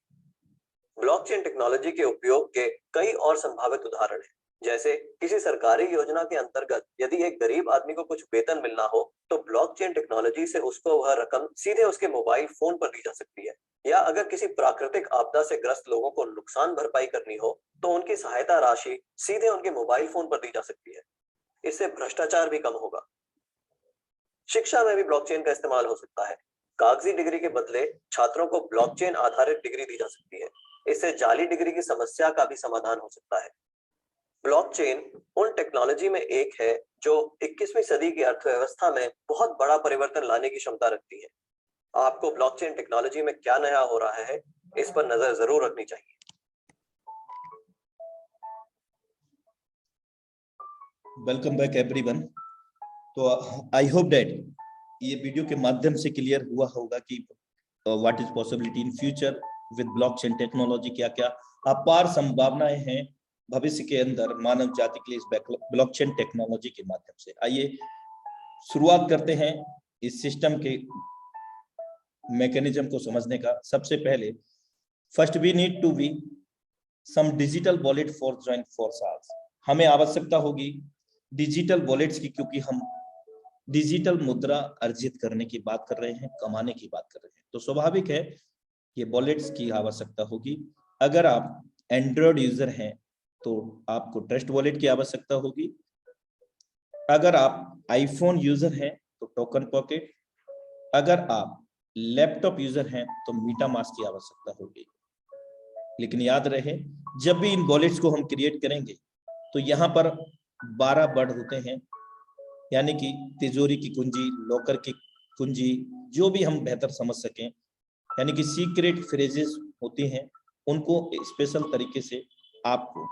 ब्लॉकचेन टेक्नोलॉजी के उपयोग के कई और संभावित उदाहरण हैं, जैसे किसी सरकारी योजना के अंतर्गत यदि एक गरीब आदमी को कुछ वेतन मिलना हो तो ब्लॉकचेन टेक्नोलॉजी से उसको वह रकम सीधे उसके मोबाइल फोन पर दी जा सकती है। या अगर किसी प्राकृतिक आपदा से ग्रस्त लोगों को नुकसान भरपाई करनी हो तो उनकी सहायता राशि सीधे उनके मोबाइल फोन पर दी जा सकती है। इससे भ्रष्टाचार भी कम होगा। शिक्षा में भी ब्लॉकचेन का इस्तेमाल हो सकता है। कागजी डिग्री के बदले छात्रों को ब्लॉकचेन आधारित डिग्री दी जा सकती है। इससे जाली डिग्री की समस्या का भी समाधान हो सकता है। ब्लॉकचेन उन टेक्नोलॉजी में एक है जो 21वीं सदी की अर्थव्यवस्था में बहुत बड़ा परिवर्तन लाने की क्षमता रखती है। आपको ब्लॉकचेन टेक्नोलॉजी में क्या नया हो रहा है, इस पर नजर जरूर रखनी चाहिए। Welcome back everyone. तो आई होप दैट ये वीडियो के माध्यम से क्लियर हुआ होगा कि what is possibility in future with blockchain technology. क्या क्या अपार संभावनाएं हैं भविष्य के अंदर मानव जाति के लिए इस ब्लॉकचेन टेक्नोलॉजी के माध्यम से। आइए शुरुआत करते हैं इस सिस्टम के मैकेनिज्म को समझने का। सबसे पहले first we need to be some digital wallet for joint force. हमें आवश्यकता होगी डिजिटल वॉलेट्स की, क्योंकि हम डिजिटल मुद्रा अर्जित करने की बात कर रहे हैं, कमाने की बात कर रहे हैं, तो स्वाभाविक है ये वॉलेट्स की आवश्यकता होगी। अगर आप एंड्रॉयड यूजर हैं तो आपको ट्रस्ट वॉलेट की आवश्यकता होगी। अगर आप आईफोन यूजर हैं तो टोकन पॉकेट। अगर आप लैपटॉप यूजर हैं तो मीटामास्क की आवश्यकता होगी। लेकिन याद रहे, जब भी इन वॉलेट्स को हम क्रिएट करेंगे तो यहाँ पर 12 वर्ड होते हैं, यानी कि तिजोरी की कुंजी, लॉकर की कुंजी, जो भी हम बेहतर समझ सकें, यानी कि सीक्रेट फ्रेजेस होती हैं, उनको स्पेशल तरीके से आपको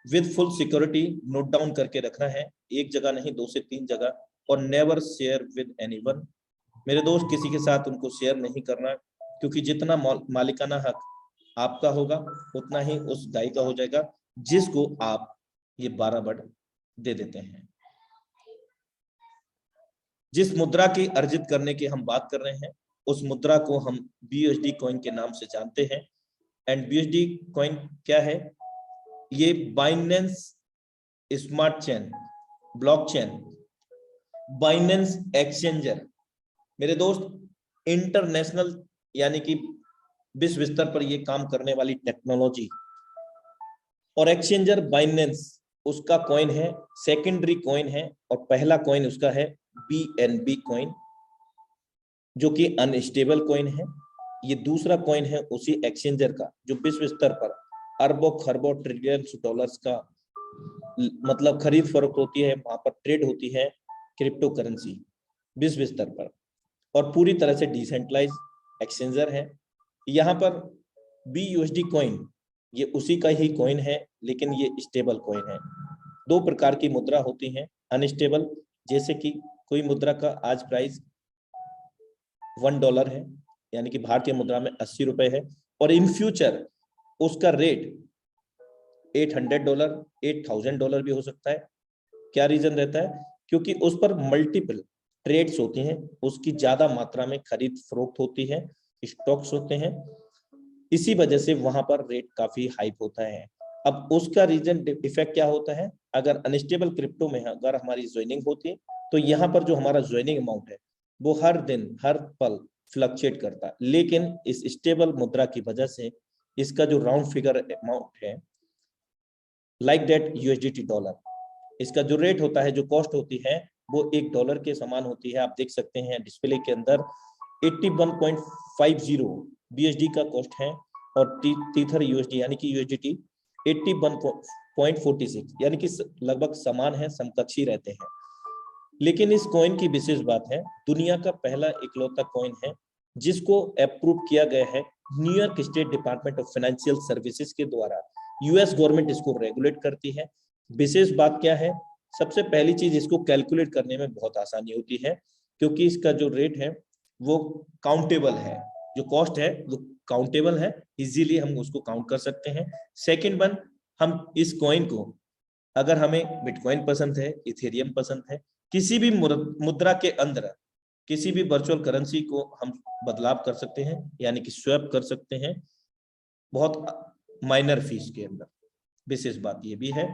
with full security note down करके रखना है। एक जगह नहीं, 2 से 3 जगह। और नेवर शेयर विद एनीवन। मेरे दोस्त, किसी के साथ उनको शेयर नहीं करना, क्योंकि जितना मालिकाना हक आपका होगा उतना ही उस गाय का हो जाएगा जिसको आप ये 12 वर्ड दे देते हैं। जिस मुद्रा की अर्जित करने की हम बात कर रहे हैं उस मुद्रा को हम BUSD कॉइन के नाम से जानते हैं। एंड BUSD कॉइन क्या है? ये Binance smart chain blockchain Binance exchanger, मेरे दोस्त इंटरनेशनल यानी कि विश्व स्तर पर ये काम करने वाली टेक्नोलॉजी। और एक्सचेंजर बाइनेंस उसका कॉइन है, सेकेंडरी कॉइन है, और पहला कॉइन उसका है BNB कॉइन, जो कि अनस्टेबल कॉइन है। ये दूसरा कॉइन है उसी एक्सचेंजर का जो विश्व स्तर पर अरबों खरबों ट्रिलियन डॉलर्स का मतलब खरीद फरोख्त होती है, वहां पर ट्रेड होती है क्रिप्टो करेंसी विश्व स्तर पर, और पूरी तरह से डिसेंट्रलाइज एक्सचेंजर है। यहाँ पर BUSD कॉइन ये उसी का ही कॉइन है, लेकिन ये स्टेबल कॉइन है। 2 प्रकार की मुद्रा होती हैं। अनस्टेबल, जैसे कि कोई मुद्रा का आज प्राइस $1 है, यानी कि भारतीय मुद्रा में 80 रुपए है, और इन फ्यूचर उसका रेट $800 $8,000 भी हो सकता है। क्या रीजन रहता है? क्योंकि उस पर मल्टीपल ट्रेड्स होती हैं, उसकी ज्यादा मात्रा में खरीद फरोख्त होती है, स्टॉक्स होते हैं, इसी वजह से वहां पर रेट काफी हाइप होता है। अब उसका रीजन इफेक्ट क्या होता है? अगर अनस्टेबल क्रिप्टो में अगर हमारी ज्वाइनिंग होती है तो यहाँ पर जो हमारा ज्वाइनिंग अमाउंट है वो हर दिन हर पल फ्लक्चुएट करता है। लेकिन इस स्टेबल मुद्रा की वजह से इसका जो राउंड फिगर अमाउंट है, लाइक दैट USDT डॉलर, इसका जो रेट होता है, जो कॉस्ट होती है, वो $1 के समान होती है। आप देख सकते हैं डिस्प्ले के अंदर 81.50 BUSD का कॉस्ट है, और टीथर USD यानी कि USDT 81.46, यानी कि लगभग समान है, समकक्षी रहते हैं। लेकिन इस कॉइन की विशेष बात है, दुनिया का पहला इकलौता कॉइन है जिसको अप्रूव किया गया है New York state department of financial services के द्वारा। US गवर्नमेंट इसको रेगुलेट करती है। विशेष बात क्या है? सबसे पहली चीज, इसको कैलकुलेट करने में बहुत आसानी होती है, क्योंकि इसका जो रेट है वो काउंटेबल है, जो कॉस्ट है वो काउंटेबल है, इजीली हम उसको काउंट कर सकते हैं। सेकंड वन, हम इस कॉइन को, अगर हमें बिटकॉइन पसंद है, इथेरियम पसंद है, किसी भी मुद्रा के अंदर किसी भी वर्चुअल करेंसी को हम बदलाव कर सकते हैं, यानी कि स्वैप कर सकते हैं, बहुत माइनर फीस के अंदर। विशेष बात ये भी है,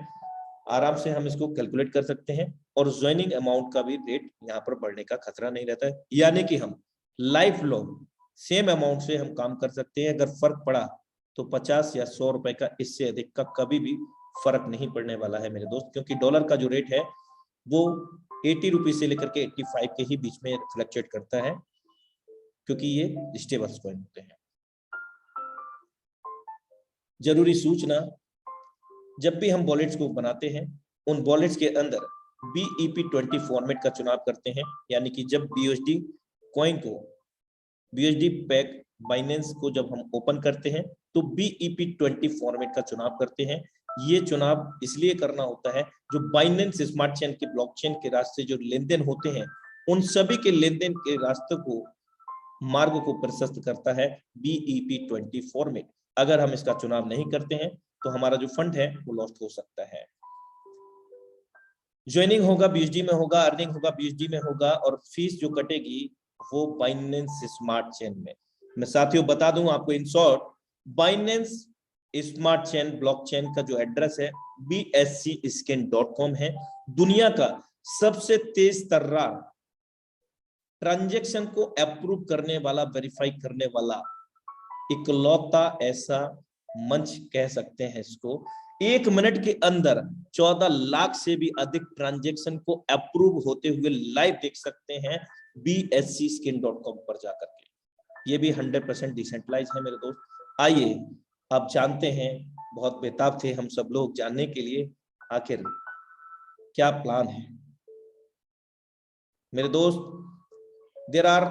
आराम से हम इसको कैलकुलेट कर सकते हैं, और ज्वाइनिंग अमाउंट का भी रेट यहाँ पर बढ़ने का खतरा नहीं रहता है, यानी कि हम लाइफ लॉन्ग सेम अमाउंट से हम काम कर सकते हैं। अगर फर्क पड़ा तो 50 या 100 रुपए का, इससे अधिक का कभी भी फर्क नहीं पड़ने वाला है मेरे दोस्त, क्योंकि डॉलर का जो रेट है वो 80 रुपीज से लेकर के 85 के ही बीच में फ्लक्चुएट करता है, क्योंकि ये स्टेबल कॉइन होते हैं। जरूरी सूचना, जब भी हम वॉलेट्स को बनाते हैं उन वॉलेट्स के अंदर BEP20 फॉर्मेट का चुनाव करते हैं, यानी कि जब BUSD कॉइन को, BUSD पैक बाइनेंस को जब हम ओपन करते हैं तो BEP20 फॉर्मेट का चुनाव करते हैं, ये चुनाव इसलिए करना होता है, जो बाइनेंस स्मार्ट चेन के ब्लॉकचेन के रास्ते जो लेन देन होते हैं, उन सभी के लेन देन के रास्ते को, मार्ग को प्रशस्त करता है BEP20 फॉर्मेट। अगर हम इसका चुनाव नहीं करते हैं तो हमारा जो फंड है वो लॉस्ट हो सकता है। ज्वाइनिंग होगा BUSD में होगा, अर्निंग होगा BUSD में होगा, और फीस जो कटेगी वो बाइनेंस स्मार्ट चेन में। मैं साथियों बता दूं आपको in short, Binance smart chain blockchain का जो एड्रेस है BSCScan.com है। दुनिया का सबसे तेज तर्रा ट्रांजैक्शन को अप्रूव करने वाला, वेरीफाई करने वाला इकलौता ऐसा मंच कह सकते हैं इसको। 1 मिनट के अंदर 14 लाख से भी अधिक ट्रांजैक्शन को अप्रूव होते हुए लाइव देख सकते हैं BSCScan.com पर जाकर के। ये भी 100% डिसेंट्रलाइज है मेरे दोस्त। आइए अब जानते हैं, बहुत बेताब थे हम सब लोग जानने के लिए आखिर क्या प्लान है। मेरे दोस्त, देयर आर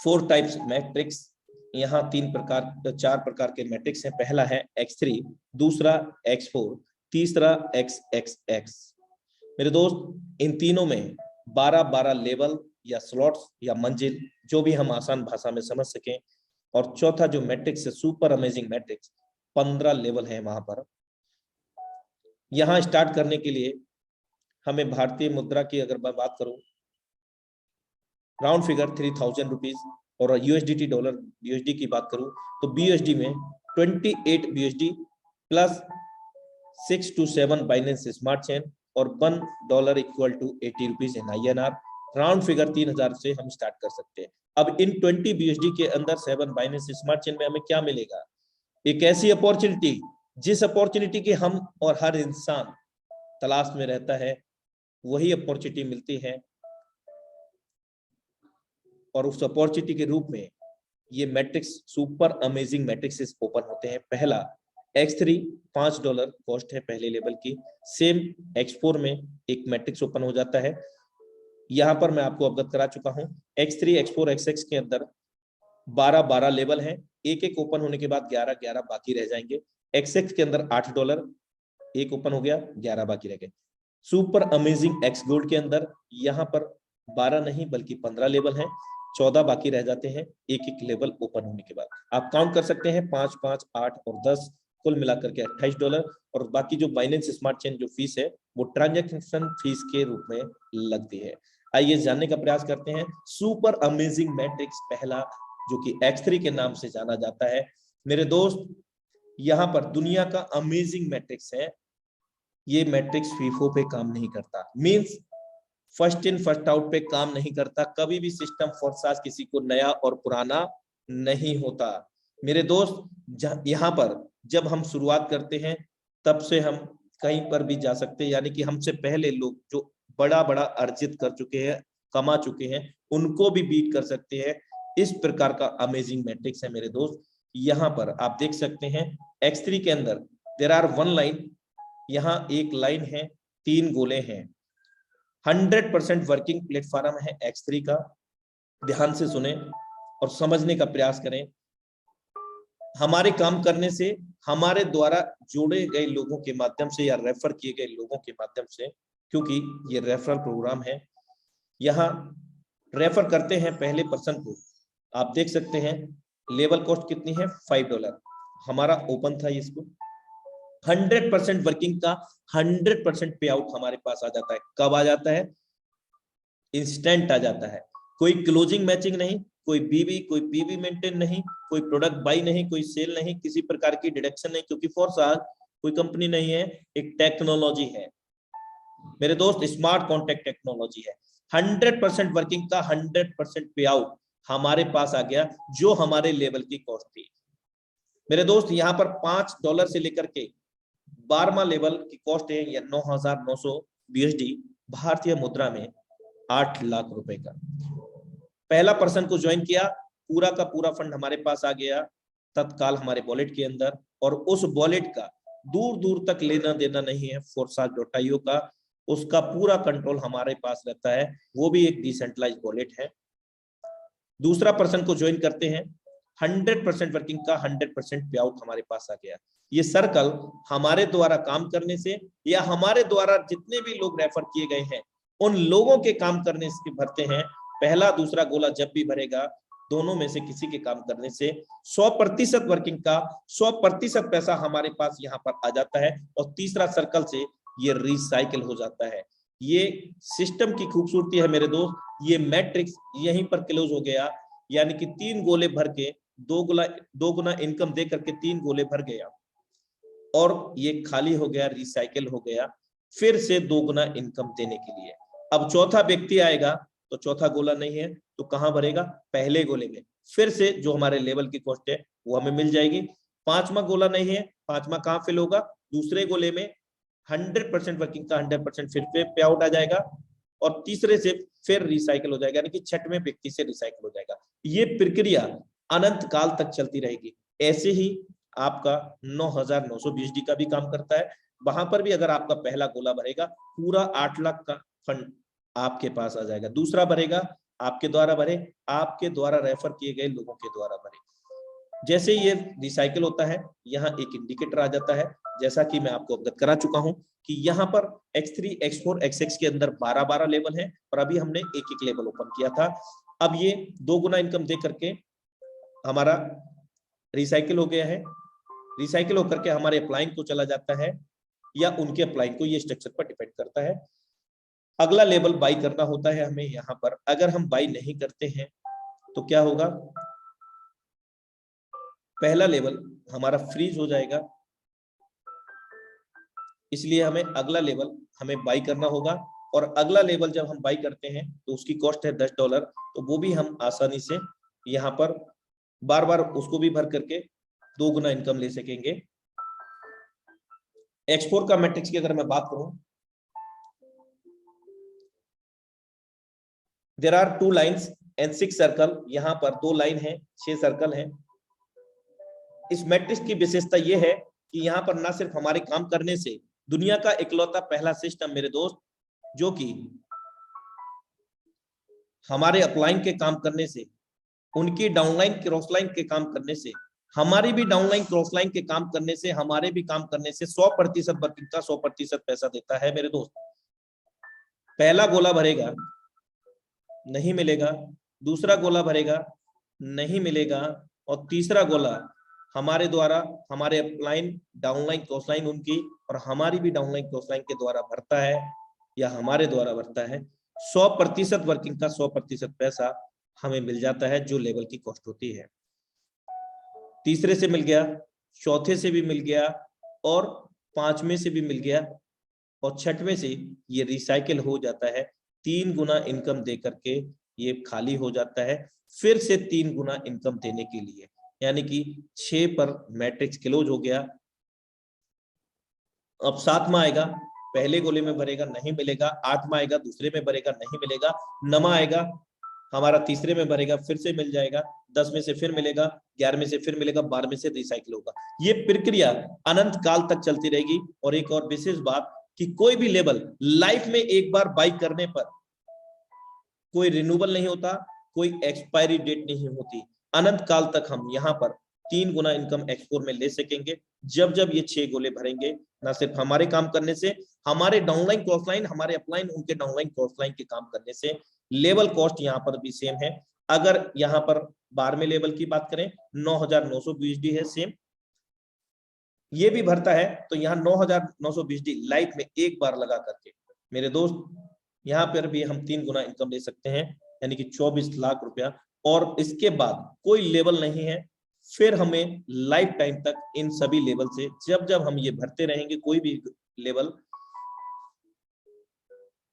4 टाइप्स मैट्रिक्स। यहाँ 4 प्रकार के मैट्रिक्स हैं। पहला है X3, दूसरा X4, तीसरा XXX। मेरे दोस्त, इन तीनों में 12-12 लेवल या स्लॉट्स या मंजिल, जो भी हम आसान भाषा में समझ सकें, और चौथा जो मैट्रिक्स है सुपर अमेजिंग मैट्रिक्स, 15 लेवल है वहां पर। यहाँ स्टार्ट करने के लिए हमें भारतीय मुद्रा की अगर मैं बात करूं, राउंड फिगर 3000 रुपीज, और USDT डॉलर BUSD की बात करूं तो BUSD में 28 BUSD plus 6 to 7 Binance smart chain, और $1 equal to 80 rupees in INR। Round figure 3000 से हम स्टार्ट कर सकते हैं। अब इन 20 BUSD के अंदर 7 बाइनेंस स्मार्ट चेन में हमें क्या मिलेगा? एक ऐसी अपॉर्चुनिटी, जिस अपॉर्चुनिटी की हम और हर इंसान तलाश में रहता है, वही अपॉर्चुनिटी मिलती है, और उस अपॉर्चुनिटी के रूप में ये matrix super amazing matrix open होते हैं। पहला X3 $5 कॉस्ट है पहले लेवल की। सेम X4 में एक मैट्रिक्स ओपन हो जाता है। यहाँ पर मैं आपको अवगत करा चुका हूँ। X3, X4, XX के अंदर 12-12 लेवल हैं। एक एक ओपन होने के बाद 11-11 बाकी रह जाएंगे। XX के अंदर $8 एक ओपन हो गया, 11 बाकी रह गए। सुपर अमेजिंग X गोल्ड के अंदर यहाँ पर 12 नहीं बल्कि 15 लेवल हैं, 14 बाकी रह जाते हैं एक एक लेवल ओपन होने के बाद। आप काउंट कर सकते हैं 5, 5, 8 और 10, कुल मिलाकर के $28। और बाकी जो बाइनेंस स्मार्ट चेन जो फीस है वो ट्रांजैक्शन फीस के रूप में लगती है। आइए जानने का प्रयास करते हैं सुपर अमेजिंग मैट्रिक्स पहला, जो कि X3 के नाम से जाना जाता है। मेरे दोस्त, यहाँ पर दुनिया का अमेजिंग मैट्रिक्स है। ये मैट्रिक्स फीफो पे काम नहीं करता, means first in first out पे काम नहीं करता। कभी भी सिस्टम फोर्सास किसी को नया और पुराना नहीं होता। मेरे दोस्त, यहाँ पर जब हम शुरुआत करते हैं तब से हम कहीं पर भी जा सकते हैं, यानी कि हमसे पहले लोग जो बड़ा बड़ा अर्जित कर चुके हैं, कमा चुके हैं, उनको भी बीट कर सकते हैं। इस प्रकार का अमेजिंग मैट्रिक्स है मेरे दोस्त। यहाँ पर आप देख सकते हैं X3 के अंदर देयर आर 1 लाइन, यहाँ एक लाइन है, 3 गोले हैं। 100% वर्किंग प्लेटफॉर्म है X3 का। ध्यान से सुने और समझने का प्रयास करें। हमारे काम करने से, हमारे द्वारा जोड़े गए लोगों के माध्यम से या रेफर किए गए लोगों के माध्यम से, क्योंकि ये रेफरल प्रोग्राम है, यहाँ रेफर करते हैं पहले पर्सन को। आप देख सकते हैं लेवल कॉस्ट कितनी है, $5। हमारा ओपन था इसको। 100% वर्किंग का 100% पे आउट हमारे पास आ जाता है। कब आ जाता है? इंस्टेंट आ जाता है। कोई क्लोजिंग मैचिंग नहीं, कोई कोई पीवी मेंटेन नहीं, कोई प्रोडक्ट बाई नहीं, कोई सेल नहीं, किसी प्रकार की डिडक्शन नहीं, क्योंकि फोर्सास कोई कंपनी नहीं है, एक टेक्नोलॉजी है मेरे दोस्त, स्मार्ट कॉन्टैक्ट टेक्नोलॉजी है। 100% वर्किंग का 100% पे आउट हमारे पास आ गया, जो हमारे लेवल की कॉस्ट थी। मेरे दोस्त, यहाँ पर $5 से लेकर के 12वां लेवल की कॉस्ट है या 9,900 BUSD भारतीय मुद्रा में 8 लाख रुपए का। पहला पर्सन को ज्वाइन किया, पूरा का पूरा फंड हमारे पास आ गया तत्काल हमारे वॉलेट के अंदर, और उस वॉलेट का दूर दूर तक लेना देना नहीं है forsa.io का, उसका पूरा कंट्रोल हमारे पास रहता है। वो भी एक डिसेंट्रलाइज्ड वॉलेट है। दूसरा पर्सन को ज्वाइन करते हैं, 100% वर्किंग का 100% पे आउट हमारे पास आ गया। ये सर्कल हमारे द्वारा काम करने से या हमारे द्वारा जितने भी लोग रेफर किए गए हैं उन लोगों के काम करने से भरते हैं। पहला दूसरा गोला जब भी भरेगा दोनों में से किसी के काम करने से 100% वर्किंग का 100% पैसा हमारे पास यहाँ पर आ जाता है और तीसरा सर्कल से ये रिसाइकिल हो जाता है। ये सिस्टम की खूबसूरती है मेरे दोस्त। ये मैट्रिक्स यहीं पर क्लोज हो गया, यानी कि 3 गोले भर के 2 गुना इनकम दे करके 3 गोले भर गया और ये खाली हो गया, रिसाइकिल हो गया फिर से 2 गुना इनकम देने के लिए। अब चौथा व्यक्ति आएगा तो चौथा गोला नहीं है तो कहां भरेगा? पहले गोले में। फिर से जो हमारे लेवल की कॉस्ट है वो हमें मिल जाएगी। पांचवा गोला नहीं है, पांचवा कहां फिल होगा? दूसरे गोले में 100% वर्किंग का 100% फिर पे आउट आ जाएगा और तीसरे से फिर रिसाइकिल हो जाएगा, यानी कि छठवें व्यक्ति से रिसाइकिल हो जाएगा। ये प्रक्रिया अनंत काल तक चलती रहेगी। ऐसे ही आपका 9920D का भी काम करता है। वहां पर भी अगर आपका पहला गोला भरेगा पूरा 8 लाख का फंड आपके पास आ जाएगा। दूसरा भरेगा आपके द्वारा भरे, आपके द्वारा रेफर किए गए लोगों के द्वारा भरे। जैसे ये रिसाइकिल होता है यहाँ एक इंडिकेटर आ जाता है, जैसा कि मैं आपको अवगत करा चुका हूं कि यहाँ पर X3, X4, X6 के अंदर 12-12 लेवल है और अभी हमने एक लेवल ओपन किया था। अब ये 2 गुना इनकम दे करके हमारा रिसाइकिल हो गया है। रिसाइकिल होकर के हमारे अप्लाइन को चला जाता है या उनके अप्लाइन को, ये स्ट्रक्चर पर डिपेंड करता है। अगला लेवल बाई करना होता है हमें यहाँ पर। अगर हम बाई नहीं करते हैं तो क्या होगा? पहला लेवल हमारा फ्रीज हो जाएगा, इसलिए हमें अगला लेवल हमें बाई करना होगा। और अगला लेवल जब हम बाई करते हैं तो उसकी कॉस्ट है $10, तो वो भी हम आसानी से यहाँ पर बार बार उसको भी भर करके 2 गुना इनकम ले सकेंगे। X4 का मैट्रिक्स की अगर मैं बात करूं, there are 2 lines and 6 circle. यहाँ पर 2 लाइन है, 6 सर्कल है। इस मैट्रिक्स की विशेषता यह है कि यहाँ पर ना सिर्फ हमारे काम करने से दुनिया का इकलौता पहला सिस्टम मेरे दोस्त, जो कि हमारे अपलाइन के काम करने से, उनकी डाउनलाइन क्रॉसलाइन के काम करने से, हमारी भी डाउनलाइन क्रॉसलाइन के काम करने से, हमारे भी काम करने से 100% वर्किंग का 100% पैसा देता है मेरे दोस्त। पहला गोला भरेगा नहीं मिलेगा, दूसरा गोला भरेगा नहीं मिलेगा और तीसरा गोला हमारे द्वारा, हमारे अपलाइन डाउनलाइन क्रॉसलाइन उनकी और हमारी भी डाउनलाइन क्रॉसलाइन के द्वारा भरता है या हमारे द्वारा भरता है। 100% वर्किंग का 100% पैसा हमें मिल जाता है, जो लेवल की कॉस्ट होती है। तीसरे से मिल गया, चौथे से भी मिल गया और पांचवें से भी मिल गया और छठवें से ये रिसाइकिल हो जाता है। 3 गुना इनकम दे करके ये खाली हो जाता है, फिर से 3 गुना इनकम देने के लिए, यानी कि 6 पर मैट्रिक्स क्लोज हो गया। अब 7वां आएगा, पहले गोले में भरेगा नहीं मिलेगा, 8वां आएगा दूसरे में भरेगा नहीं मिलेगा, 9वां आएगा हमारा तीसरे में भरेगा फिर से मिल जाएगा, 10 में से फिर मिलेगा, 11 में से फिर मिलेगा, 12 में से रिसाइकिल होगा। ये प्रक्रिया अनंत काल तक चलती रहेगी। और एक और विशेष बात कि कोई भी लेवल लाइफ में एक बार बाई करने पर कोई रिन्यूअल नहीं होता, कोई एक्सपायरी डेट नहीं होती। अनंत काल तक हम यहाँ पर 3 गुना इनकम X4 में ले सकेंगे जब जब ये 6 गोले भरेंगे। ना सिर्फ हमारे काम करने से, हमारे डाउनलाइन क्रॉसलाइन, हमारे अपलाइन उनके डाउनलाइन क्रॉसलाइन के काम करने से। लेवल कॉस्ट यहाँ पर भी सेम है। अगर यहाँ पर 12वें लेवल की बात करें 9920D है सेम, ये भी भरता है तो यहाँ 9920D लाइफ में एक बार लगा करके मेरे दोस्त यहाँ पर भी हम 3 गुना इनकम ले सकते हैं, यानी कि 24 लाख रुपया। और इसके बाद कोई लेवल नहीं है, फिर हमें लाइफ टाइम तक इन सभी लेवल से जब जब हम ये भरते रहेंगे कोई भी लेवल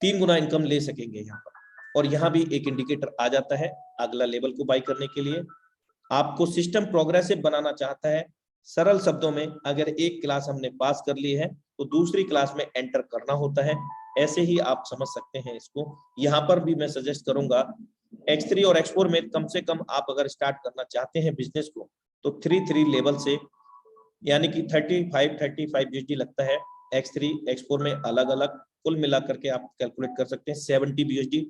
3 गुना इनकम ले सकेंगे यहाँ पर। और यहाँ भी एक इंडिकेटर आ जाता है अगला लेवल को बाई करने के लिए। आपको सिस्टम प्रोग्रेसिव बनाना चाहता है। सरल शब्दों में, अगर एक क्लास हमने पास कर ली है तो दूसरी क्लास में एंटर करना होता है, ऐसे ही आप समझ सकते हैं इसको। यहाँ पर भी मैं सजेस्ट करूंगा X3 और X4 में कम से कम आप अगर स्टार्ट करना चाहते हैं बिजनेस को तो 3 लेवल से, यानी कि 35 BSD लगता है X3 X4 में अलग अलग, कुल मिलाकर के आप कैलकुलेट कर सकते हैं 70 BSD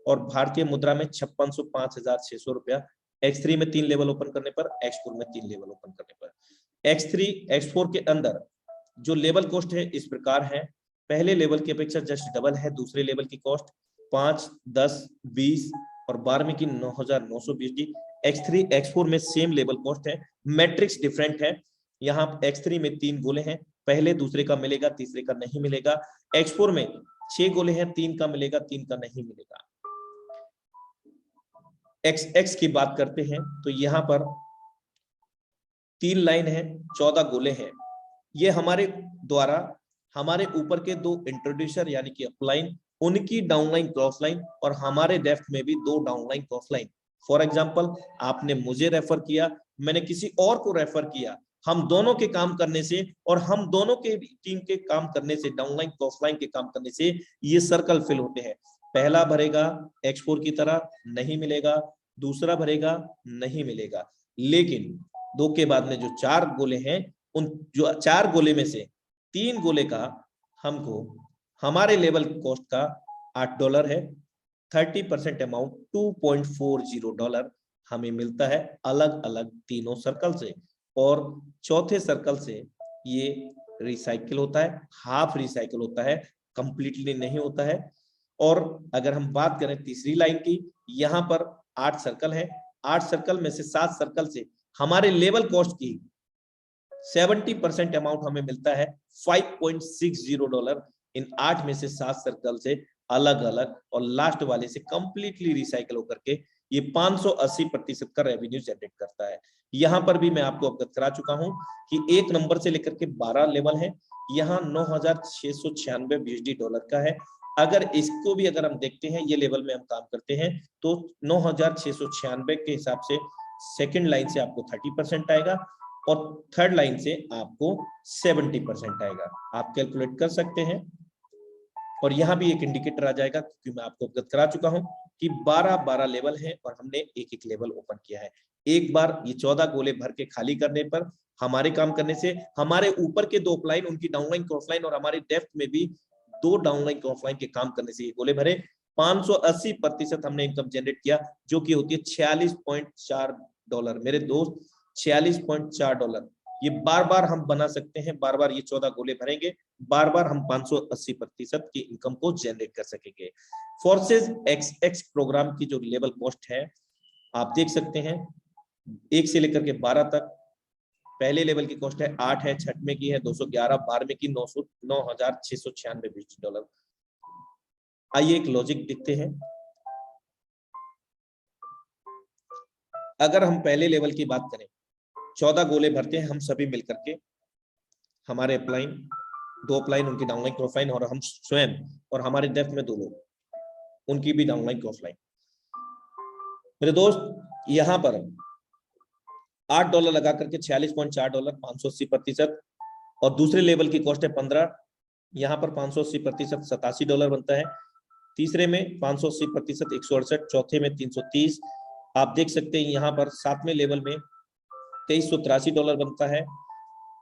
और भारतीय मुद्रा में 5605,600 रुपया X3 में 3 लेवल ओपन करने पर, X4 में 3 लेवल ओपन करने पर। X3 X4 के अंदर जो लेवल कॉस्ट है इस प्रकार है, पहले लेवल की अपेक्षा जस्ट डबल है। दूसरे लेवल की कॉस्ट 5, 10, 20 और 12वीं की 9,920 डी। X3 X4 में सेम लेवल कॉस्ट है, मैट्रिक्स डिफरेंट है। यहाँ X3 में 3 गोले हैं, पहले दूसरे का मिलेगा, तीसरे का नहीं मिलेगा। X4 में 6 गोले हैं, 3 का मिलेगा, 3 का नहीं मिलेगा। XX की बात करते हैं तो यहाँ पर 3 लाइन है, 14 गोले हैं। ये हमारे द्वारा हमारे ऊपर के 2 इंट्रोड्यूसर यानी कि अपलाइन, उनकी डाउनलाइन क्रॉस लाइन और हमारे डेप्थ में भी 2 downline cross line. For example आपने मुझे रेफर किया, मैंने किसी और को रेफर किया, हम दोनों के काम करने से और हम दोनों के टीम के काम करने से, डाउनलाइन क्रॉस लाइन के काम करने से ये सर्कल फिल होते हैं। पहला भरेगा X4 की तरह नहीं मिलेगा, दूसरा भरेगा नहीं मिलेगा, लेकिन 2 के बाद में जो 4 गोले हैं, उन जो 4 गोले में से 3 गोले का हमको हमारे लेवल कॉस्ट का $8 है। 30% अमाउंट $2.40 हमें मिलता है अलग अलग तीनों सर्कल से। और चौथे सर्कल से ये रिसाइकिल होता है, हाफ रिसाइकिल होता है, कंप्लीटली नहीं होता है। और अगर हम बात करें तीसरी लाइन की, यहाँ पर 8 सर्कल है, 8 सर्कल में से 7 सर्कल से हमारे लेवल कॉस्ट की 70% अमाउंट हमें मिलता है $5.60। इन 8 में से 7 सर्कल से अलग अलग और लास्ट वाले से कंप्लीटली रिसाइकिल होकर के ये 580% का रेवेन्यू जनरेट करता है। यहाँ पर भी मैं आपको अवगत करा चुका हूं कि 1 नंबर से लेकर के 12 लेवल है, यहाँ $9,696 का है। अगर इसको भी अगर हम देखते हैं, ये लेवल में हम काम करते हैं तो 9,696 के हिसाब से सेकंड लाइन से आपको 30% आएगा और थर्ड लाइन से आपको 70% आएगा। आप कैलकुलेट कर सकते हैं। और यहाँ भी एक इंडिकेटर आ जाएगा, क्योंकि मैं आपको अवगत करा चुका हूं कि 12 लेवल है और हमने एक एक लेवल ओपन किया है। एक बार ये 14 गोले भर के खाली करने पर, हमारे काम करने से, हमारे ऊपर के 2 अपलाइन, उनकी डाउनलाइन क्रॉसलाइन और हमारे डेप्थ में भी 2 डाउनलाइन क्रॉसलाइन के काम करने से ये गोले भरे 580% हमने इनकम जनरेट किया, जो कि होती है $46.4। मेरे दोस्त $46.4 ये बार बार हम बना सकते हैं। बार बार ये 14 गोले भरेंगे, बार बार हम 580% की इनकम को जनरेट कर सकेंगे। फोर्सेस XX प्रोग्राम की जो लेवल कॉस्ट है आप देख सकते हैं, 1 से लेकर के 12 तक। पहले लेवल की कॉस्ट है 8 है, छठवें की है 211, 12वें की $9,696। आइए एक लॉजिक देखते हैं। अगर हम पहले लेवल की बात करें, 14 गोले भरते हैं हम सभी मिलकर के, हमारे अपलाइन, 2 अपलाइन, उनकी डाउनलाइन क्रॉसलाइन और हम स्वयं, और हमारे डेप्थ में 2 लोग, उनकी भी डाउनलाइन क्रॉसलाइन। मेरे दोस्त यहाँ पर $8 लगा करके $46.4, 580%। और दूसरे लेवल की कॉस्ट है 15, यहाँ पर 580% $87 बनता है। तीसरे में 580% 168, चौथे में 330। आप देख सकते हैं यहाँ पर 7वें लेवल में $2383 बनता है।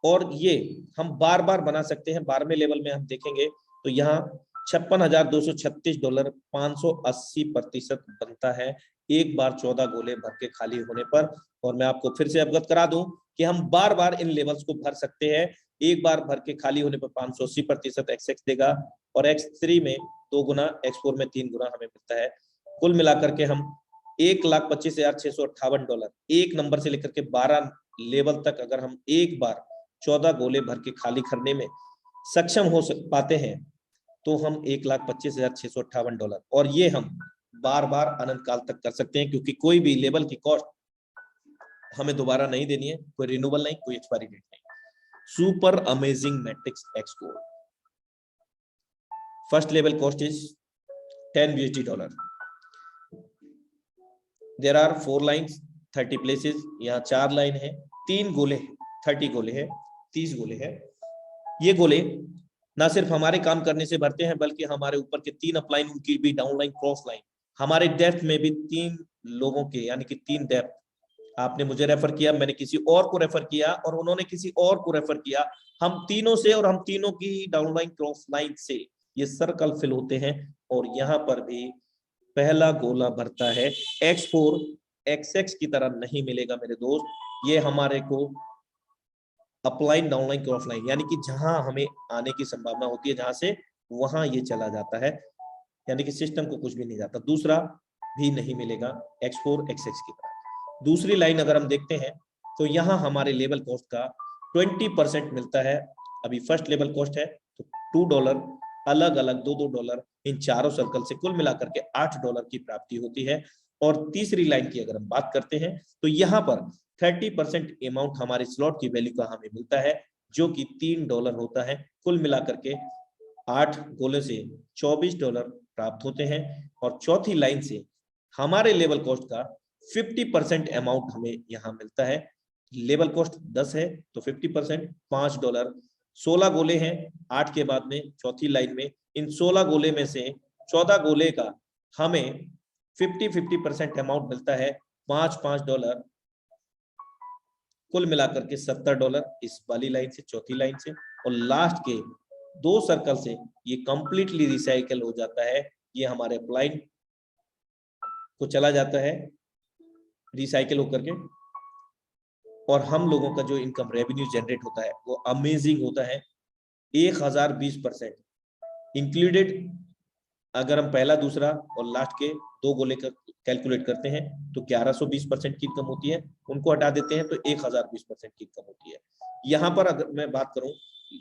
और ये हम बार बार बना सकते हैं। 12वें लेवल में हम देखेंगे तो यहाँ $56,236 580% बनता है एक बार 14 गोले भर के खाली होने पर। और मैं आपको फिर से अवगत करा दूं कि हम बार बार इन लेवल्स को भर सकते हैं। एक बार भर के खाली होने पर 580% XX देगा और X3 में 2 गुना, X4 में 3 गुना हमें मिलता है। कुल मिलाकर के हम $1,25,658 एक नंबर से लेकर के 12 लेवल तक अगर हम एक बार 14 गोले भर के खाली करने में सक्षम हो पाते हैं तो हम $1,25,658, और ये हम बार बार अनंत काल तक कर सकते हैं, क्योंकि कोई भी लेवल की कॉस्ट हमें दोबारा नहीं देनी है, कोई रिन्यूअल नहीं, कोई एक्सपायरी डेट नहीं। Super amazing matrix X code. First level cost is $10। There are 4 lines, 30 places. यहाँ 4 लाइन है, 3 गोले, 30 गोले हैं, 30 गोले हैं। ये गोले ना सिर्फ हमारे काम करने से भरते हैं, बल्कि हमारे ऊपर के 3 अपलाइन, उनकी भी डाउनलाइन क्रॉस लाइन, हमारे डेप्थ में भी 3 लोगों के, यानी कि 3 डेप्थ। आपने मुझे रेफर किया, मैंने किसी और को रेफर किया और उन्होंने किसी और को रेफर किया, हम तीनों से और हम तीनों की डाउनलाइन क्रॉस लाइन से ये सर्कल फिल होते हैं। और यहाँ पर भी पहला गोला भरता है X4 XX की तरह नहीं मिलेगा मेरे दोस्त। ये हमारे को अपलाइन, डाउनलाइन, क्रॉसलाइन, यानी कि जहां हमें आने की संभावना होती है जहां से वहां ये चला जाता है, यानी कि सिस्टम को कुछ भी नहीं जाता। दूसरा भी नहीं मिलेगा X4 XX की तरह। दूसरी लाइन अगर हम देखते हैं तो यहाँ हमारे लेवल कॉस्ट का 20% मिलता है। अभी फर्स्ट लेवल कॉस्ट है तो $2 अलग अलग $2 इन चारों सर्कल से कुल मिलाकर के $8 की प्राप्ति होती है। और तीसरी लाइन की अगर हम बात करते हैं तो यहाँ पर 30% अमाउंट हमारे स्लॉट की वैल्यू का हमें मिलता है, जो कि $3 होता है। कुल मिलाकर के 8 गोले से $24 प्राप्त होते हैं। और चौथी लाइन से हमारे लेवल कॉस्ट का 50% अमाउंट हमें यहाँ मिलता है। लेवल कॉस्ट 10 है तो 50% $5। 16 गोले हैं 8 के बाद में चौथी लाइन में। इन 16 गोले में से 14 गोले का हमें 50% अमाउंट मिलता है, $5 कुल मिलाकर के $70 इस वाली लाइन से, चौथी लाइन से। और लास्ट के 2 सर्कल से ये कंप्लीटली रिसाइकल हो जाता है, ये हमारे अप्लाइड को चला जाता है रिसाइकल होकर के। और हम लोगों का जो इनकम रेवेन्यू जनरेट होता है वो अमेजिंग होता है, 1020% इंक्लूडेड। अगर हम पहला, दूसरा और लास्ट के 2 गोले का कैलकुलेट करते हैं तो 1120% की इनकम होती है। उनको हटा देते हैं तो 1020% की इनकम होती है। यहाँ पर अगर मैं बात करूं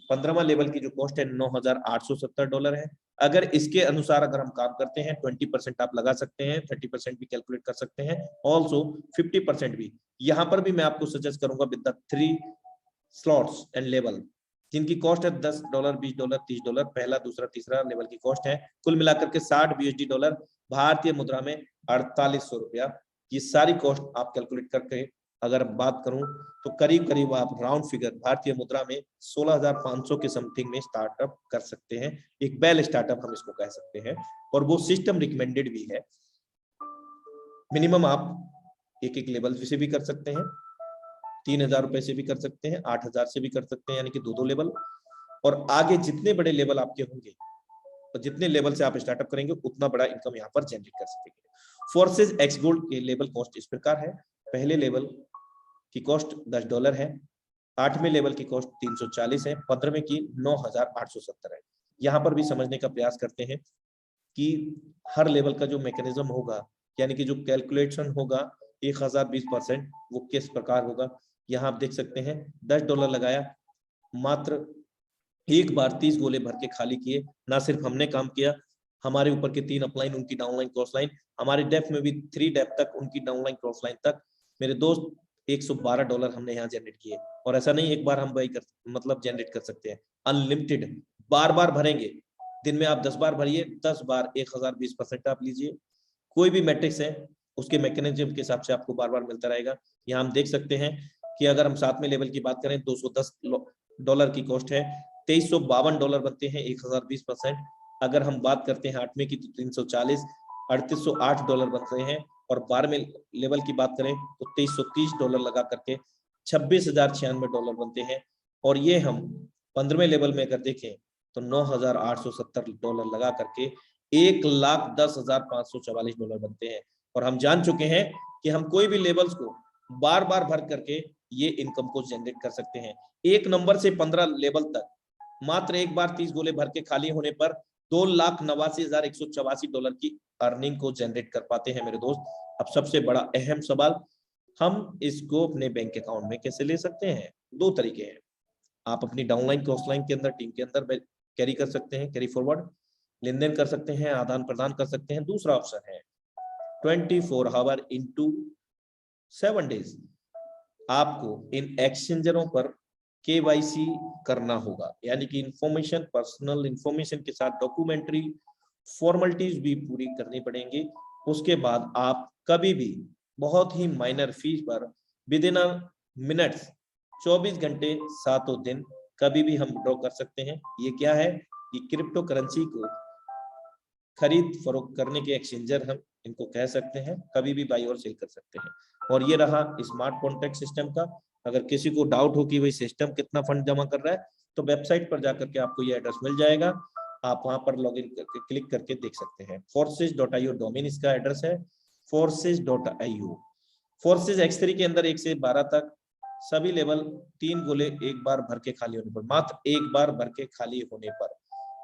15वां लेवल की जो कॉस्ट है $9,870 है। अगर इसके अनुसार अगर हम काम करते हैं 20% आप लगा सकते हैं, 30% भी कैलकुलेट कर सकते हैं, ऑल्सो 50% भी। यहाँ पर भी मैं आपको सजेस्ट करूंगा with the 3 slots and level, जिनकी कॉस्ट है $10, $20, $30, पहला, दूसरा, तीसरा लेवल की कॉस्ट है। कुल मिलाकर के $60 भारतीय मुद्रा में 4800 रुपया। ये सारी कॉस्ट आप कैलकुलेट करके अगर बात करूं तो करीब करीब आप राउंड फिगर भारतीय मुद्रा में 16,500 के समथिंग में स्टार्टअप कर सकते हैं। एक वेल स्टार्टअप हम इसको कह सकते हैं, और वो सिस्टम रिकमेंडेड भी है। मिनिमम आप एक लेवल से भी कर सकते हैं, 3,000 रुपए से भी कर सकते हैं, 8,000 से भी कर सकते हैं, यानी कि 2 लेवल। और आगे जितने बड़े लेवल आपके होंगे और जितने लेवल से आप स्टार्टअप करेंगे उतना बड़ा इनकम यहाँ पर जनरेट कर सकेंगे। फोर्सेस एक्स गोल्ड के लेवल कॉस्ट इस प्रकार है। पहले लेवल की कॉस्ट $10 है, 8वें लेवल की कॉस्ट 340 है, 15वें की 9,870 है। यहाँ पर भी समझने का प्रयास करते हैं कि हर लेवल का जो मैकेनिज्म होगा, यानी कि जो कैलकुलेशन होगा 1020% वो किस प्रकार होगा। यहाँ आप देख सकते हैं $10 लगाया, मात्र एक बार 30 गोले भर के खाली किए। ना सिर्फ हमने काम किया, हमारे ऊपर के 3 अपलाइन, उनकी डाउनलाइन क्रॉसलाइन, हमारे डेप्थ में भी 3 डेप्थ तक, उनकी डाउनलाइन क्रॉसलाइन तक, मेरे दोस्त $112 हमने यहाँ जनरेट किए। और ऐसा नहीं एक बार हम भाई मतलब जनरेट कर सकते हैं, अनलिमिटेड बार बार भरेंगे। दिन में आप 10 बार भरिए, 10 बार 1020% आप लीजिए। कोई भी मैट्रिक्स है उसके मैकेनिज्म के हिसाब से आपको बार बार मिलता रहेगा। यहाँ हम देख सकते हैं कि अगर हम 7वें लेवल की बात करें $210 की कॉस्ट है, $2352 बनते हैं 1020%। अगर हम बात करते हैं 8वें की तो 340, $3808 बनते हैं। और 12वें लेवल की बात करें तो $2330 लगा करके $26,096 बनते हैं। और ये हम 15वें लेवल में अगर देखें तो $9,870 लगा करके $1,10,544 बनते हैं। और हम जान चुके हैं कि हम कोई भी लेवल्स को बार बार भर करके ये इनकम को जनरेट कर सकते हैं। 1 नंबर से 15 लेवल तक मात्र एक बार 30 गोले भर के खाली होने पर $2,89,184 की अर्निंग को जनरेट कर पाते हैं मेरे दोस्त। अब सबसे बड़ा अहम सवाल, हम इसको अपने बैंक अकाउंट में कैसे ले सकते हैं? 2 तरीके हैं। आप अपनी डाउनलाइन क्रॉसलाइन के अंदर, टीम के अंदर कैरी कर सकते हैं, कैरी फॉरवर्ड लेन देन कर सकते हैं, आदान प्रदान कर सकते हैं। दूसरा ऑप्शन है 24 आवर इंटू 7 डेज। आपको इन एक्सचेंजरों पर KYC करना होगा, यानी कि इंफॉर्मेशन, पर्सनल इंफॉर्मेशन के साथ डॉक्यूमेंट्री फॉर्मेलिटीज भी पूरी करनी पड़ेंगी। उसके बाद आप कभी भी बहुत ही माइनर फीस पर विद इन मिनट्स 24 घंटे 7 दिन कभी भी हम ड्रॉ कर सकते हैं। ये क्या है? ये क्रिप्टो करेंसी को खरीद फरोख्त करने के एक्सचेंजर हम इनको कह सकते हैं, कभी भी बाई और सेल कर सकते हैं। और ये रहा स्मार्ट कॉन्ट्रैक्ट सिस्टम का। अगर किसी को डाउट हो कि भाई सिस्टम कितना फंड जमा कर रहा है तो वेबसाइट पर जाकर के आपको ये एड्रेस मिल जाएगा, आप वहां पर लॉगिन करके क्लिक करके देख सकते हैं। forces.io डोमेन इसका एड्रेस है, forces.io। फोर्सेज X3 के अंदर 1 से 12 तक सभी लेवल 3 गोले एक बार भर के खाली होने पर, मात्र एक बार भर के खाली होने पर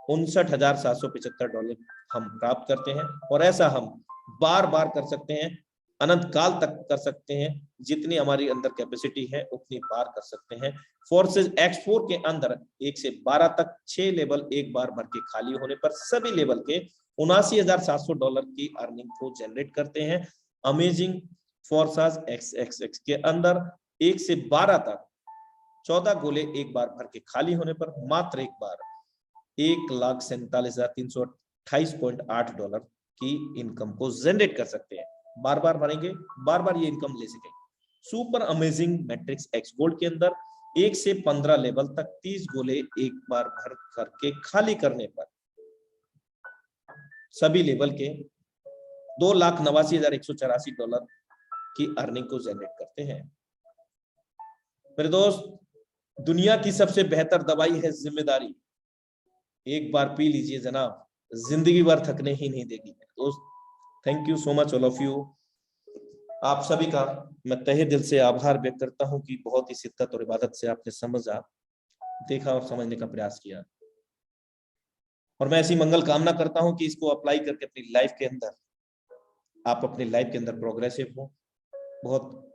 $59,775 हम प्राप्त करते हैं। और ऐसा हम बार बार कर सकते हैं, अनंत काल तक कर सकते हैं, जितनी हमारी अंदर कैपेसिटी है उतनी बार कर सकते हैं। फोर्सेज X4 के अंदर 1 से 12 तक 6 लेवल एक बार भर के खाली होने पर सभी लेवल के $79,700 की अर्निंग को जनरेट करते हैं। अमेजिंग फोर्सेज XXX के अंदर 1 से 12 तक 14 गोले एक बार भर के खाली होने पर मात्र एक बार $1,47,328.8 की इनकम को जनरेट कर सकते हैं। बार बार भरेंगे, बार बार ये इनकम ले सकेंगे। Super amazing matrix X gold के अंदर 1 से 15 लेवल तक 30 गोले एक बार भर करके खाली करने पर सभी लेवल के $2,89,184 की अर्निंग को जनरेट करते हैं। मेरे दोस्त, दुनिया की सबसे बेहतर दवाई है जिम्मेदारी। एक बार पी लीजिए जनाब, जिंदगी भर थकने ही नहीं देगी। दोस्त, thank you so much all of you. आप सभी का मैं तहे दिल से आभार व्यक्त करता हूं कि बहुत ही शिद्दत और इबादत से आपने समझा, देखा और समझने का प्रयास किया। और मैं ऐसी मंगल कामना करता हूं कि इसको अप्लाई करके अपनी लाइफ के अंदर आप अपनी लाइफ के अंदर प्रोग्रेसिव हो, बहुत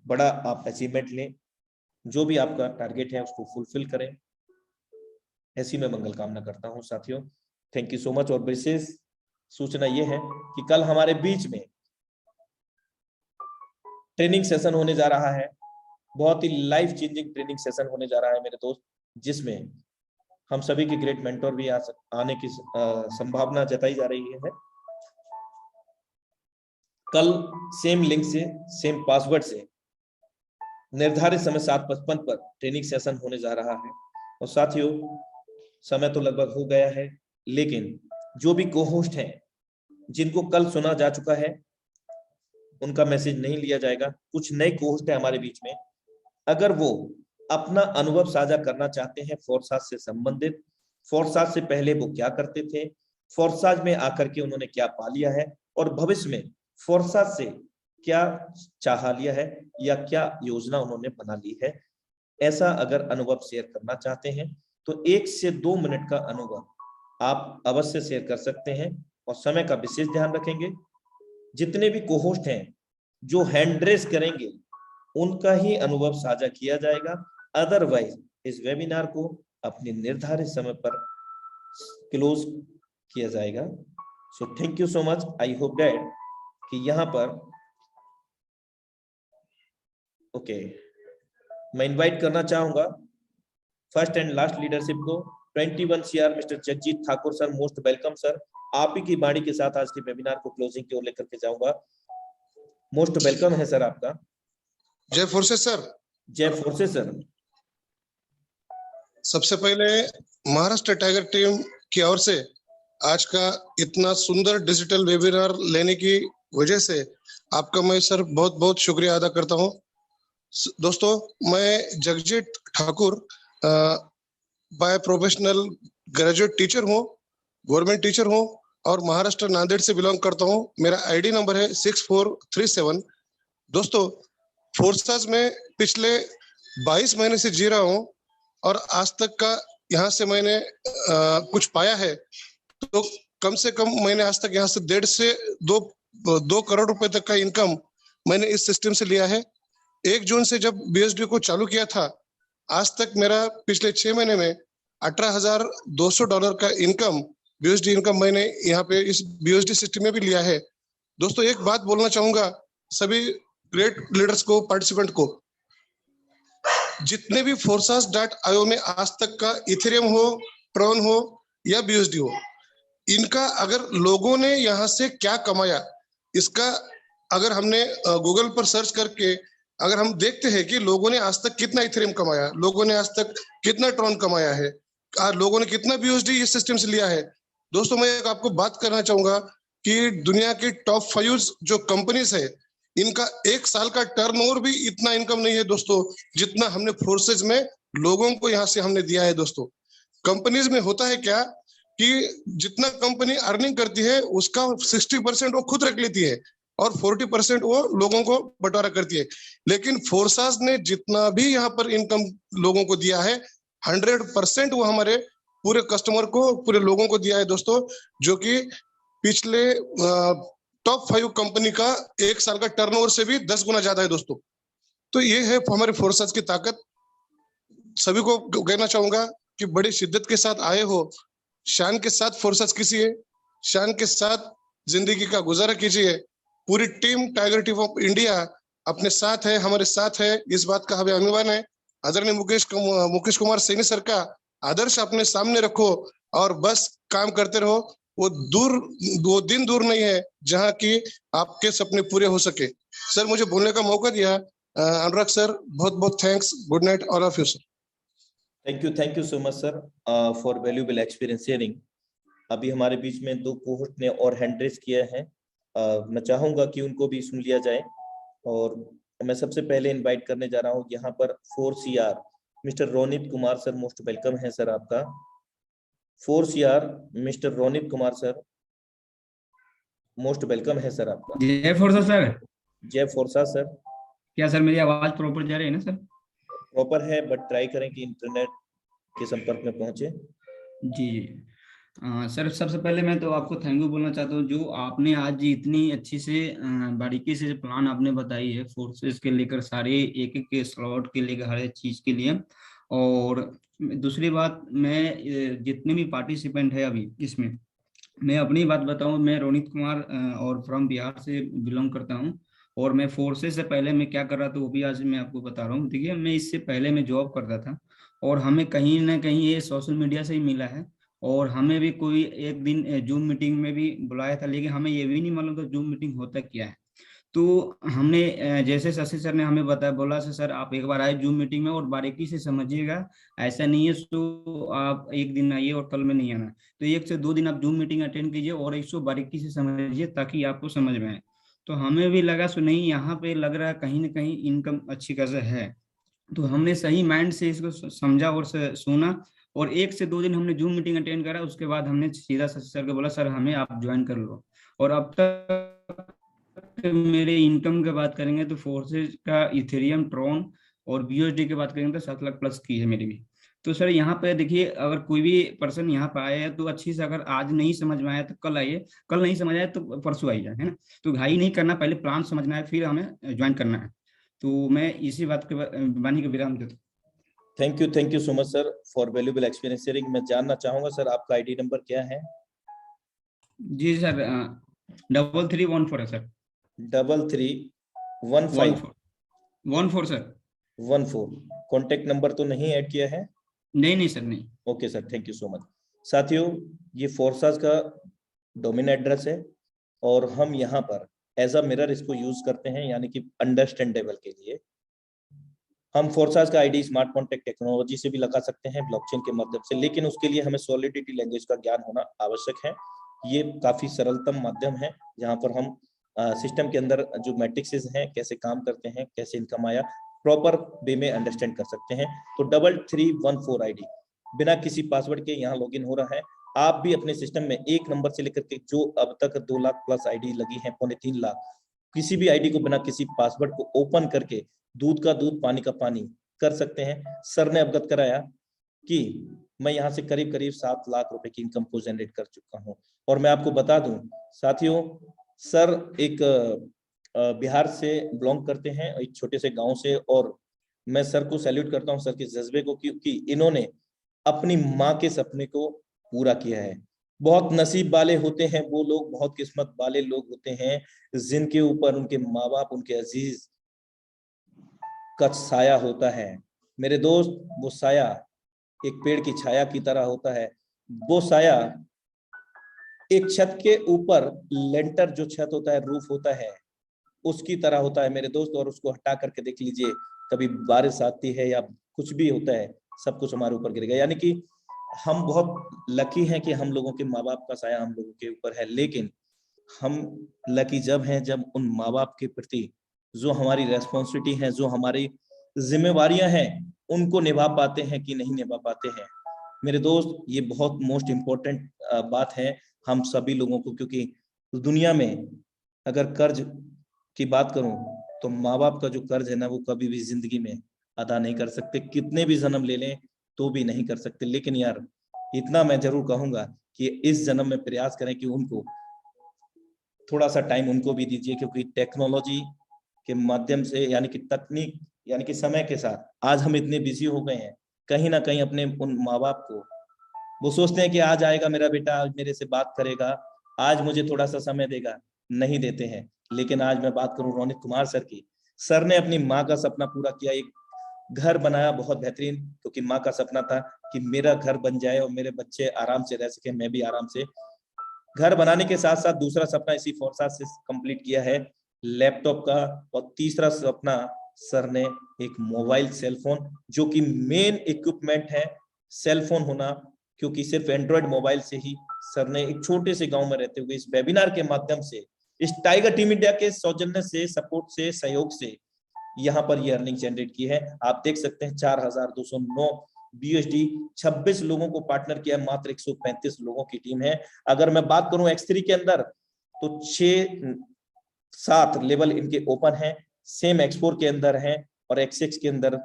बड़ा आप अचीवमेंट लें, जो भी आपका टारगेट है उसको फुलफिल करें। ऐसी मैं मंगल कामना करता हूं साथियों। Thank you so much. और विशेष सूचना यह है कि कल हमारे बीच में ट्रेनिंग सेशन होने जा रहा है, बहुत ही लाइफ चेंजिंग ट्रेनिंग सेशन होने जा रहा है मेरे दोस्त, जिसमें हम सभी के ग्रेट मेंटोर भी आने की संभावना जताई जा रही है। कल सेम लिंक से, सेम पासवर्ड से निर्धारित समय 7:55 पर ट्रेनिंग सेशन होने जा रहा है। और साथियों, समय तो लगभग हो गया है, लेकिन जो भी को होस्ट हैं जिनको कल सुना जा चुका है उनका मैसेज नहीं लिया जाएगा। कुछ नए को होस्ट है हमारे बीच में, अगर वो अपना अनुभव साझा करना चाहते हैं फोर्साज से संबंधित, फोर्साज से पहले वो क्या करते थे, फोर्साज में आकर के उन्होंने क्या पा लिया है और भविष्य में फोर्साज से क्या चाह लिया है या क्या योजना उन्होंने बना ली है, ऐसा अगर अनुभव शेयर करना चाहते हैं तो 1 से 2 मिनट का अनुभव आप अवश्य शेयर कर सकते हैं। और समय का विशेष ध्यान रखेंगे। जितने भी कोहोस्ट हैं जो हैंड रेस करेंगे उनका ही अनुभव साझा किया जाएगा, अदरवाइज इस वेबिनार को अपने निर्धारित समय पर क्लोज किया जाएगा। So thank you so much. I hope that कि यहाँ पर ओके मैं इनवाइट करना चाहूंगा फर्स्ट एंड लास्ट लीडरशिप को 21 CR mister Jagjit Thakur sir, most welcome sir. आप ही की बाणी के साथ आज के वेबिनार को क्लोजिंग की ओर लेकर के जाऊंगा। मोस्ट वेलकम है सर आपका। जय फोर्सेस सर। जय फोर्सेस सर। सबसे पहले महाराष्ट्र टाइगर टीम की ओर से आज का इतना सुंदर डिजिटल वेबिनार लेने की वजह से आपका मैं सर बहुत बहुत शुक्रिया अदा करता हूं। दोस्तों, मैं Jagjit Thakur by professional graduate teacher हूं, गवर्नमेंट टीचर हूं और महाराष्ट्र नांदेड़ से बिलोंग करता हूं। मेरा आईडी नंबर है 6437। दोस्तों, फोर्सेस में पिछले 22 महीने से जी रहा हूं और आज तक का यहाँ से मैंने कुछ पाया है तो कम से कम मैंने आज तक यहाँ से 1.5 से 2 करोड़ रुपए तक का इनकम मैंने इस सिस्टम से लिया है। 1 जून से जब BSD को चालू किया था आज तक मेरा पिछले 6 महीने में $18,200 का इनकम, BSD इनकम मैंने यहाँ पे इस BSD सिस्टम में भी लिया है। दोस्तों, एक बात बोलना चाहूंगा सभी ग्रेट लीडर्स को, पार्टिसिपेंट को, जितने भी Forces.io में आज तक का इथेरियम हो, ट्रॉन हो या BSD हो, इनका अगर लोगों ने यहाँ से क्या कमाया, इसका अगर हमने गूगल पर सर्च करके अगर हम देखते हैं कि लोगों ने आज तक कितना इथेरियम कमाया, लोगों ने आज तक कितना ट्रॉन कमाया है, लोगों ने कितना BSD इस सिस्टम से लिया है। दोस्तों, मैं एक आपको बात करना चाहूंगा कि दुनिया की टॉप 5 जो कंपनीज है इनका 1 साल का टर्नओवर भी इतना इनकम नहीं है दोस्तों, जितना हमने फोर्सेज में लोगों को यहाँ से हमने दिया है। दोस्तों, कंपनीज में होता है क्या कि जितना कंपनी अर्निंग करती है उसका 60% वो खुद रख लेती है, और 40% वो लोगों को बंटवारा करती है। लेकिन फोर्सास ने जितना भी यहाँ पर इनकम लोगों को दिया है 100% वो हमारे पूरे कस्टमर को, पूरे लोगों को दिया है दोस्तों, जो कि पिछले टॉप 5 कंपनी का एक साल का टर्नओवर से भी 10 गुना ज्यादा है दोस्तों। तो ये है हमारे फोर्सेस की ताकत। सभी को कहना चाहूंगा कि बड़ी शिद्दत के साथ आए हो, शान के साथ फोर्सेस कीजिए, शान के साथ जिंदगी का गुजारा कीजिए। पूरी team tiger team of India अपने साथ है, हमारे साथ है, इस बात का हमें अभिमान है। आदरणीय मुकेश कुमार सैनी सर का आदर्श अपने सामने रखो और बस काम करते रहो। वो दिन दूर नहीं है जहां की आपके सपने पूरे हो सके। सर, मुझे बोलने का मौका दिया, अनुराग सर, बहुत बहुत thanks. Good night all of you sir. Thank you so much sir for valuable experience sharing. अभी हमारे बीच में 2 कोहोस्ट ने और हैंड रेज किया है, मैं चाहूंगा कि उनको भी सुन लिया जाए। और मैं सबसे पहले इनवाइट करने जा रहा हूँ यहाँ पर 4CR mister Ronit Kumar sir, most welcome है सर आपका। 4CR mister Ronit Kumar sir, most welcome है सर आपका। जय फोर्सा सर। जय फोर्सा सर। क्या सर मेरी आवाज प्रॉपर जा रही है ना सर? प्रॉपर है, बट ट्राई करें कि इंटरनेट के संपर्क में पहुंचे। जी सर, सबसे पहले मैं तो आपको थैंक यू बोलना चाहता हूँ, जो आपने आज इतनी अच्छी से बारीकी से प्लान आपने बताई है फोर्सेस के लेकर, सारे एक एक के स्लॉट के लेकर, हर एक चीज के लिए। और दूसरी बात, मैं जितने भी पार्टिसिपेंट है अभी इसमें, मैं अपनी बात बताऊं, मैं रोनित कुमार और फ्रॉम बिहार से बिलोंग करता हूं। और मैं फोर्सेस से पहले मैं क्या कर रहा था वो भी आज मैं आपको बता रहा हूँ। देखिए, मैं इससे पहले मैं जॉब करता था और हमें कहीं ना कहीं ये सोशल मीडिया से ही मिला है। और हमें भी कोई एक दिन जूम मीटिंग में भी बुलाया था, लेकिन हमें ये भी नहीं मालूम था जूम मीटिंग होता क्या है। तो हमने जैसे शशि सर ने हमें बताया, बोला सर आप एक बार आए जूम मीटिंग में और बारीकी से समझिएगा, ऐसा नहीं है तो आप एक दिन आइए और कल में नहीं आना। तो 1 से 2 दिन आप जूम मीटिंग अटेंड कीजिए और इसको बारीकी से समझिए ताकि आपको समझ में आए। तो हमें भी लगा सो नहीं, यहाँ पे लग रहा है कहीं ना कहीं इनकम अच्छी खासा है। तो हमने सही माइंड से इसको समझा और सुना। और 1 से 2 दिन हमने जूम मीटिंग अटेंड करा, उसके बाद हमने सीधा शशि सर को बोला सर हमें आप ज्वाइन कर लो। और अब तक मेरे इनकम की बात करेंगे तो फोर्सेज का इथेरियम, ट्रॉन और बीयूएसडी की बात करेंगे तो 7 लाख प्लस की है मेरी भी। तो सर यहाँ पे देखिए, अगर कोई भी पर्सन यहाँ पे आया है तो अच्छी से, अगर आज नहीं समझ में आया तो कल आइए, कल नहीं समझ आया तो परसों आइए, है ना। तो घाई नहीं करना, पहले प्लान समझना है फिर हमें ज्वाइन करना है। तो मैं इसी बात के वाणी का विराम देता हूँ। Thank you so much sir for valuable experience sharing. मैं जानना चाहूंगा सर आपका आईडी नंबर क्या है? जी सर, 3314 है सर। 3315 14 सर। 14। कॉन्टेक्ट नंबर तो नहीं ऐड किया है? नहीं सर, नहीं। Okay sir, thank you so much. साथियों, ये फोर्सास का डोमेन एड्रेस है और हम यहाँ पर एज अ मिरर इसको यूज करते हैं, यानी कि अंडरस्टैंडेबल के लिए। हम फोर्सास का आईडी स्मार्ट कॉन्टैक्ट टेक्नोलॉजी से भी लगा सकते हैं, ब्लॉकचेन के माध्यम से, लेकिन उसके लिए हमें सॉलिडिटी लैंग्वेज का ज्ञान होना आवश्यक है। ये काफी सरलतम माध्यम है जहां पर हम सिस्टम के अंदर जो मैट्रिक्सेस हैं, कैसे काम करते हैं, कैसे इनकम आया, प्रॉपर वे में अंडरस्टैंड कर सकते हैं। तो 3314 आईडी बिना किसी पासवर्ड के यहाँ लॉगिन हो रहा है। आप भी अपने सिस्टम में 1 नंबर से लेकर के जो अब तक 2 लाख प्लस आईडी लगी है, 3.25 लाख, किसी भी आईडी को बिना किसी पासवर्ड को ओपन करके दूध का दूध पानी का पानी कर सकते हैं। सर ने अवगत कराया कि मैं यहाँ से करीब करीब 7 लाख रुपए की इनकम को जनरेट कर चुका हूँ। और मैं आपको बता दूं साथियों, सर एक बिहार से बिलोंग करते हैं, एक छोटे से गांव से, और मैं सर को सैल्यूट करता हूँ, सर के जज्बे को, क्योंकि इन्होंने अपनी माँ के सपने को पूरा किया है। बहुत नसीब वाले होते हैं वो लोग, बहुत किस्मत वाले लोग होते हैं जिनके ऊपर उनके माँ बाप, उनके अजीज का साया होता है। मेरे दोस्त, वो साया एक पेड़ की छाया की तरह होता है। वो साया एक छत के ऊपर, लेंटर जो छत होता है, रूफ होता है, उसकी तरह होता है मेरे दोस्त। और उसको हटा करके देख लीजिए, कभी बारिश आती है या कुछ भी होता है, सब कुछ हमारे ऊपर गिरेगा। यानी कि हम बहुत लकी हैं कि हम लोगों के माँ बाप का साया हम लोगों के ऊपर है। लेकिन हम लकी जब हैं जब उन माँ बाप के प्रति जो हमारी रेस्पॉन्सिबिलिटी है, जो हमारी जिम्मेवारियां हैं, उनको निभा पाते हैं कि नहीं निभा पाते हैं। मेरे दोस्त, ये बहुत मोस्ट इम्पोर्टेंट बात है हम सभी लोगों को, क्योंकि दुनिया में अगर कर्ज की बात करूं तो माँ बाप का जो कर्ज है ना, वो कभी भी जिंदगी में अदा नहीं कर सकते, कितने भी जन्म ले लें तो भी नहीं कर सकते। लेकिन यार इतना मैं जरूर कहूंगा कि इस जन्म में प्रयास करें कि उनको थोड़ा सा टाइम उनको भी दीजिए, क्योंकि टेक्नोलॉजी के माध्यम से यानी कि तकनीक यानी कि समय के साथ आज हम इतने बिजी हो गए हैं, कहीं ना कहीं अपने उन माँ बाप को वो सोचते हैं कि आज आएगा मेरा बेटा, आज मेरे से बात करेगा, आज मुझे थोड़ा सा समय देगा, नहीं देते हैं। लेकिन आज मैं बात करूं रोनित कुमार सर की, सर ने अपनी माँ का सपना पूरा किया, एक घर बनाया बहुत बेहतरीन, क्योंकि माँ का सपना था कि मेरा घर बन जाए और मेरे बच्चे आराम से रह सके, मैं भी आराम से। घर बनाने के साथ साथ दूसरा सपना इसी फोर्साज से कंप्लीट किया है, लैपटॉप का। और तीसरा सपना सर ने एक मोबाइल सेल फोन, जो कि मेन इक्विपमेंट है सेल फोन होना, क्योंकि सिर्फ एंड्रॉइड मोबाइल से ही सर ने एक छोटे से गांव में रहते हुए इस वेबिनार के माध्यम से, इस टाइगर टीम इंडिया के सौजन्य से, सपोर्ट से, सहयोग से यहाँ पर ये अर्निंग जनरेट की है। आप देख सकते हैं 4209 BUSD, 26 लोगों को पार्टनर किया, मात्र 135 लोगों की टीम है। अगर मैं बात करूं X3 के अंदर तो 6-7 लेवल इनके ओपन है, सेम X4 के अंदर है, और X6 के अंदर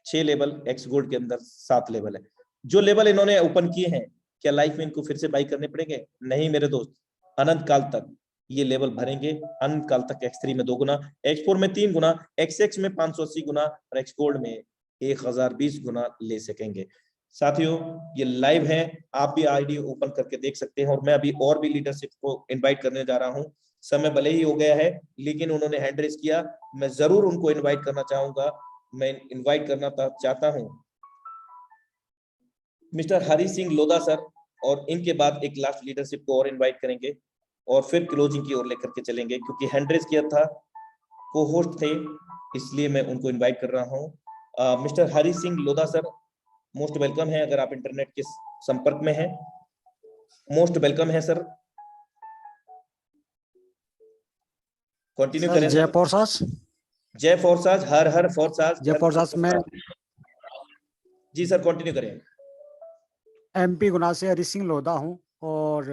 6 लेवल, X गोल्ड के अंदर 7 लेवल है। जो लेवल इन्होंने ओपन किए हैं, क्या लाइफ में इनको फिर से बाई करने पड़ेंगे? नहीं मेरे दोस्त, अनंत काल तक ये लेवल भरेंगे, अनंत काल तक। X3 में 2 गुना, X4 में 3 गुना, X6 में 580 गुना और X गोल्ड में 1020 गुना ले सकेंगे। साथियों ये लाइव है, आप भी आईडी ओपन करके देख सकते हैं। और मैं अभी और भी लीडरशिप को इनवाइट करने जा रहा हूं, समय भले ही हो गया है लेकिन उन्होंने हैंड रेज किया, मैं जरूर उनको इनवाइट करना चाहूंगा। मैं इनवाइट करना चाहता हूं मिस्टर हरी सिंह लोधा सर, और इनके बाद एक लास्ट लीडरशिप को और इनवाइट करेंगे और फिर क्लोजिंग की ओर लेकर के चलेंगे, क्योंकि हैंड रेज किया था, को होस्ट थे, इसलिए मैं उनको इनवाइट कर रहा हूं। Mister Hari Singh Lodha sir, most welcome है, अगर आप इंटरनेट के संपर्क में हैं, मोस्ट वेलकम है सर, कंटिन्यू करें जय सर। फोर्सास, जय फोर्साज, हर हर फोर्साज, जय फोर्सास। मैं जी सर कंटिन्यू करें। MP गुना से हरी सिंह लोधा हूं और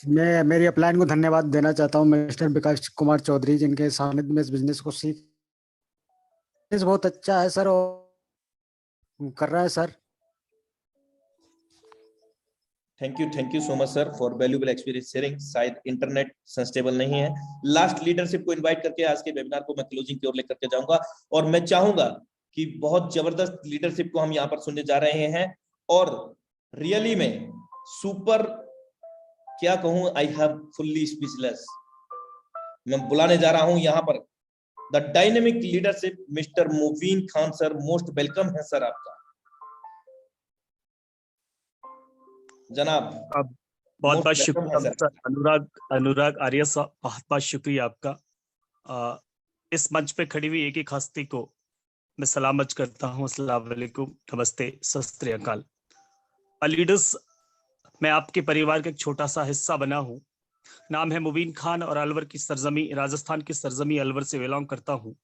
मैं मेरी अपलाइन को धन्यवाद देना चाहता हूं मिस्टर विकास कुमार चौधरी, जिनके सानिध्य में इस बिजनेस को सीख बहुत अच्छा है सर, और कर रहा है sir. Thank you so much sir for valuable experience sharing. शायद इंटरनेट सस्टेबल नहीं है, लास्ट लीडरशिप को इनवाइट करके आज के वेबिनार को मैं क्लोजिंग की ओर लेकर के जाऊंगा। और मैं चाहूंगा कि बहुत जबरदस्त लीडरशिप को हम यहाँ पर सुनने जा रहे हैं, और रियली में सुपर, क्या कहूं, आई हैव फुल्ली स्पीचलेस। मैं बुलाने जा रहा हूं यहाँ पर the dynamic leadership mister Mubeen Khan sir, most welcome है सर आपका जनाब। बहुत बहुत शुक्रिया अनुराग आर्य साहब, बहुत बहुत शुक्रिया आपका। इस मंच पे खड़ी हुई एक एक हस्ती को मैं सलामत करता हूँ। अस्सलाम वालेकुम, नमस्ते, सत श्री अकाल। लीडर्स, मैं आपके परिवार का एक छोटा सा हिस्सा बना हूँ। नाम है मुबीन खान और अलवर की सरजमी, राजस्थान की सरजमी अलवर से बिलोंग करता हूँ।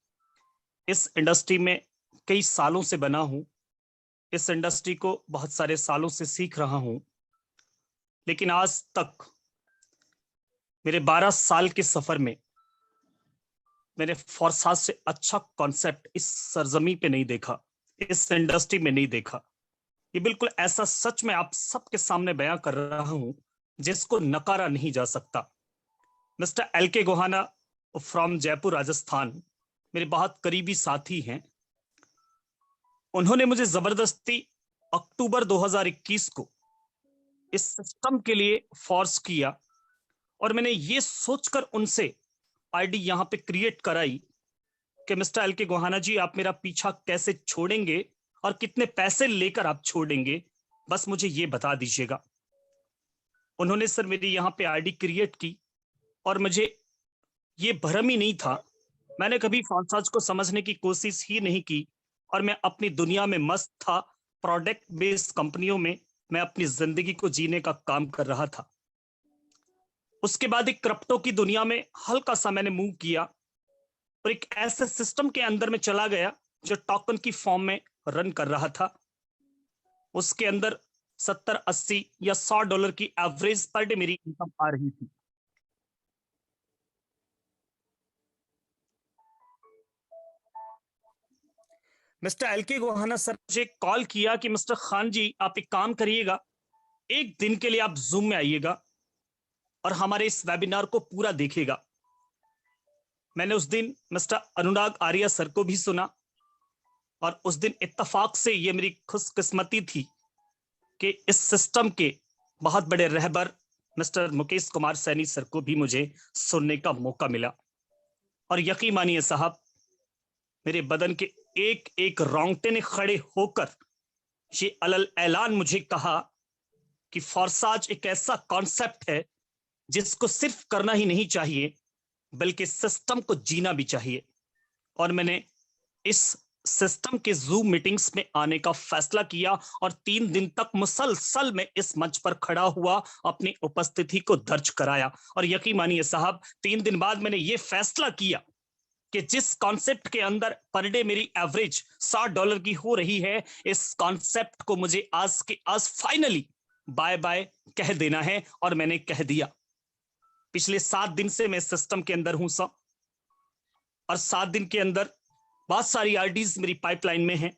इस इंडस्ट्री में कई सालों से बना हूँ, इस इंडस्ट्री को बहुत सारे सालों से सीख रहा हूँ, लेकिन आज तक मेरे 12 साल के सफर में मैंने फोर्सास से अच्छा कॉन्सेप्ट इस सरजमी पे नहीं देखा, इस इंडस्ट्री में नहीं देखा। ये बिल्कुल ऐसा सच में आप सबके सामने बयां कर रहा हूं जिसको नकारा नहीं जा सकता। Mister LK Gohana from Jaipur Rajasthan मेरे बहुत करीबी साथी हैं। उन्होंने मुझे जबरदस्ती अक्टूबर 2021 को इस सिस्टम के लिए फोर्स किया, और मैंने ये सोचकर उनसे आईडी यहां पे क्रिएट कराई कि मिस्टर LK गोहाना जी, आप मेरा पीछा कैसे छोड़ेंगे और कितने पैसे लेकर आप छोड़ेंगे, बस मुझे ये बता दीजिएगा। उन्होंने सर मेरी यहाँ पे आईडी क्रिएट की, और मुझे ये भ्रम ही नहीं था, मैंने कभी फोर्सास को समझने की कोशिश ही नहीं की, और मैं अपनी दुनिया में मस्त था। प्रोडक्ट बेस्ड कंपनियों में मैं अपनी जिंदगी को जीने का काम कर रहा था। उसके बाद एक क्रिप्टो की दुनिया में हल्का सा मैंने मूव किया और एक ऐसे सिस्टम के अंदर में चला गया जो टोकन की फॉर्म में रन कर रहा था। उसके अंदर 70, 80 या $100 की एवरेज पर डे मेरी इनकम आ रही थी। मिस्टर एलके गोहाना सर मुझे कॉल किया कि मिस्टर खान जी आप एक काम करिएगा, एक दिन के लिए आप जूम में आइएगा और हमारे इस वेबिनार को पूरा देखिएगा। मैंने उस दिन मिस्टर अनुराग आर्या सर को भी सुना और उस दिन इत्तेफाक से ये मेरी खुशकिस्मती थी कि इस सिस्टम के बहुत बड़े रहबर मिस्टर मुकेश कुमार सैनी सर को भी मुझे सुनने का मौका मिला। और यकीन मानिए साहब, मेरे बदन के एक एक रोंगटे ने खड़े होकर ये अलल ऐलान मुझे कहा कि फॉरसाज एक ऐसा कॉन्सेप्ट है जिसको सिर्फ करना ही नहीं चाहिए बल्कि सिस्टम को जीना भी चाहिए। और मैंने इस सिस्टम के जूम मीटिंग्स में आने का फैसला किया और 3 दिन तक मुसलसल में इस मंच पर खड़ा हुआ अपनी उपस्थिति को दर्ज कराया। और यकीन मानिए साहब, 3 दिन बाद मैंने ये फैसला किया कि जिस कॉन्सेप्ट के अंदर पर डे मेरी एवरेज $60 की हो रही है, इस कॉन्सेप्ट को मुझे आज फाइनली बाय बाय कह देना है। और मैंने कह दिया। पिछले 7 दिन से मैं सिस्टम के अंदर हूं सब, और 7 दिन के अंदर बहुत सारी आरडीज मेरी पाइपलाइन में हैं।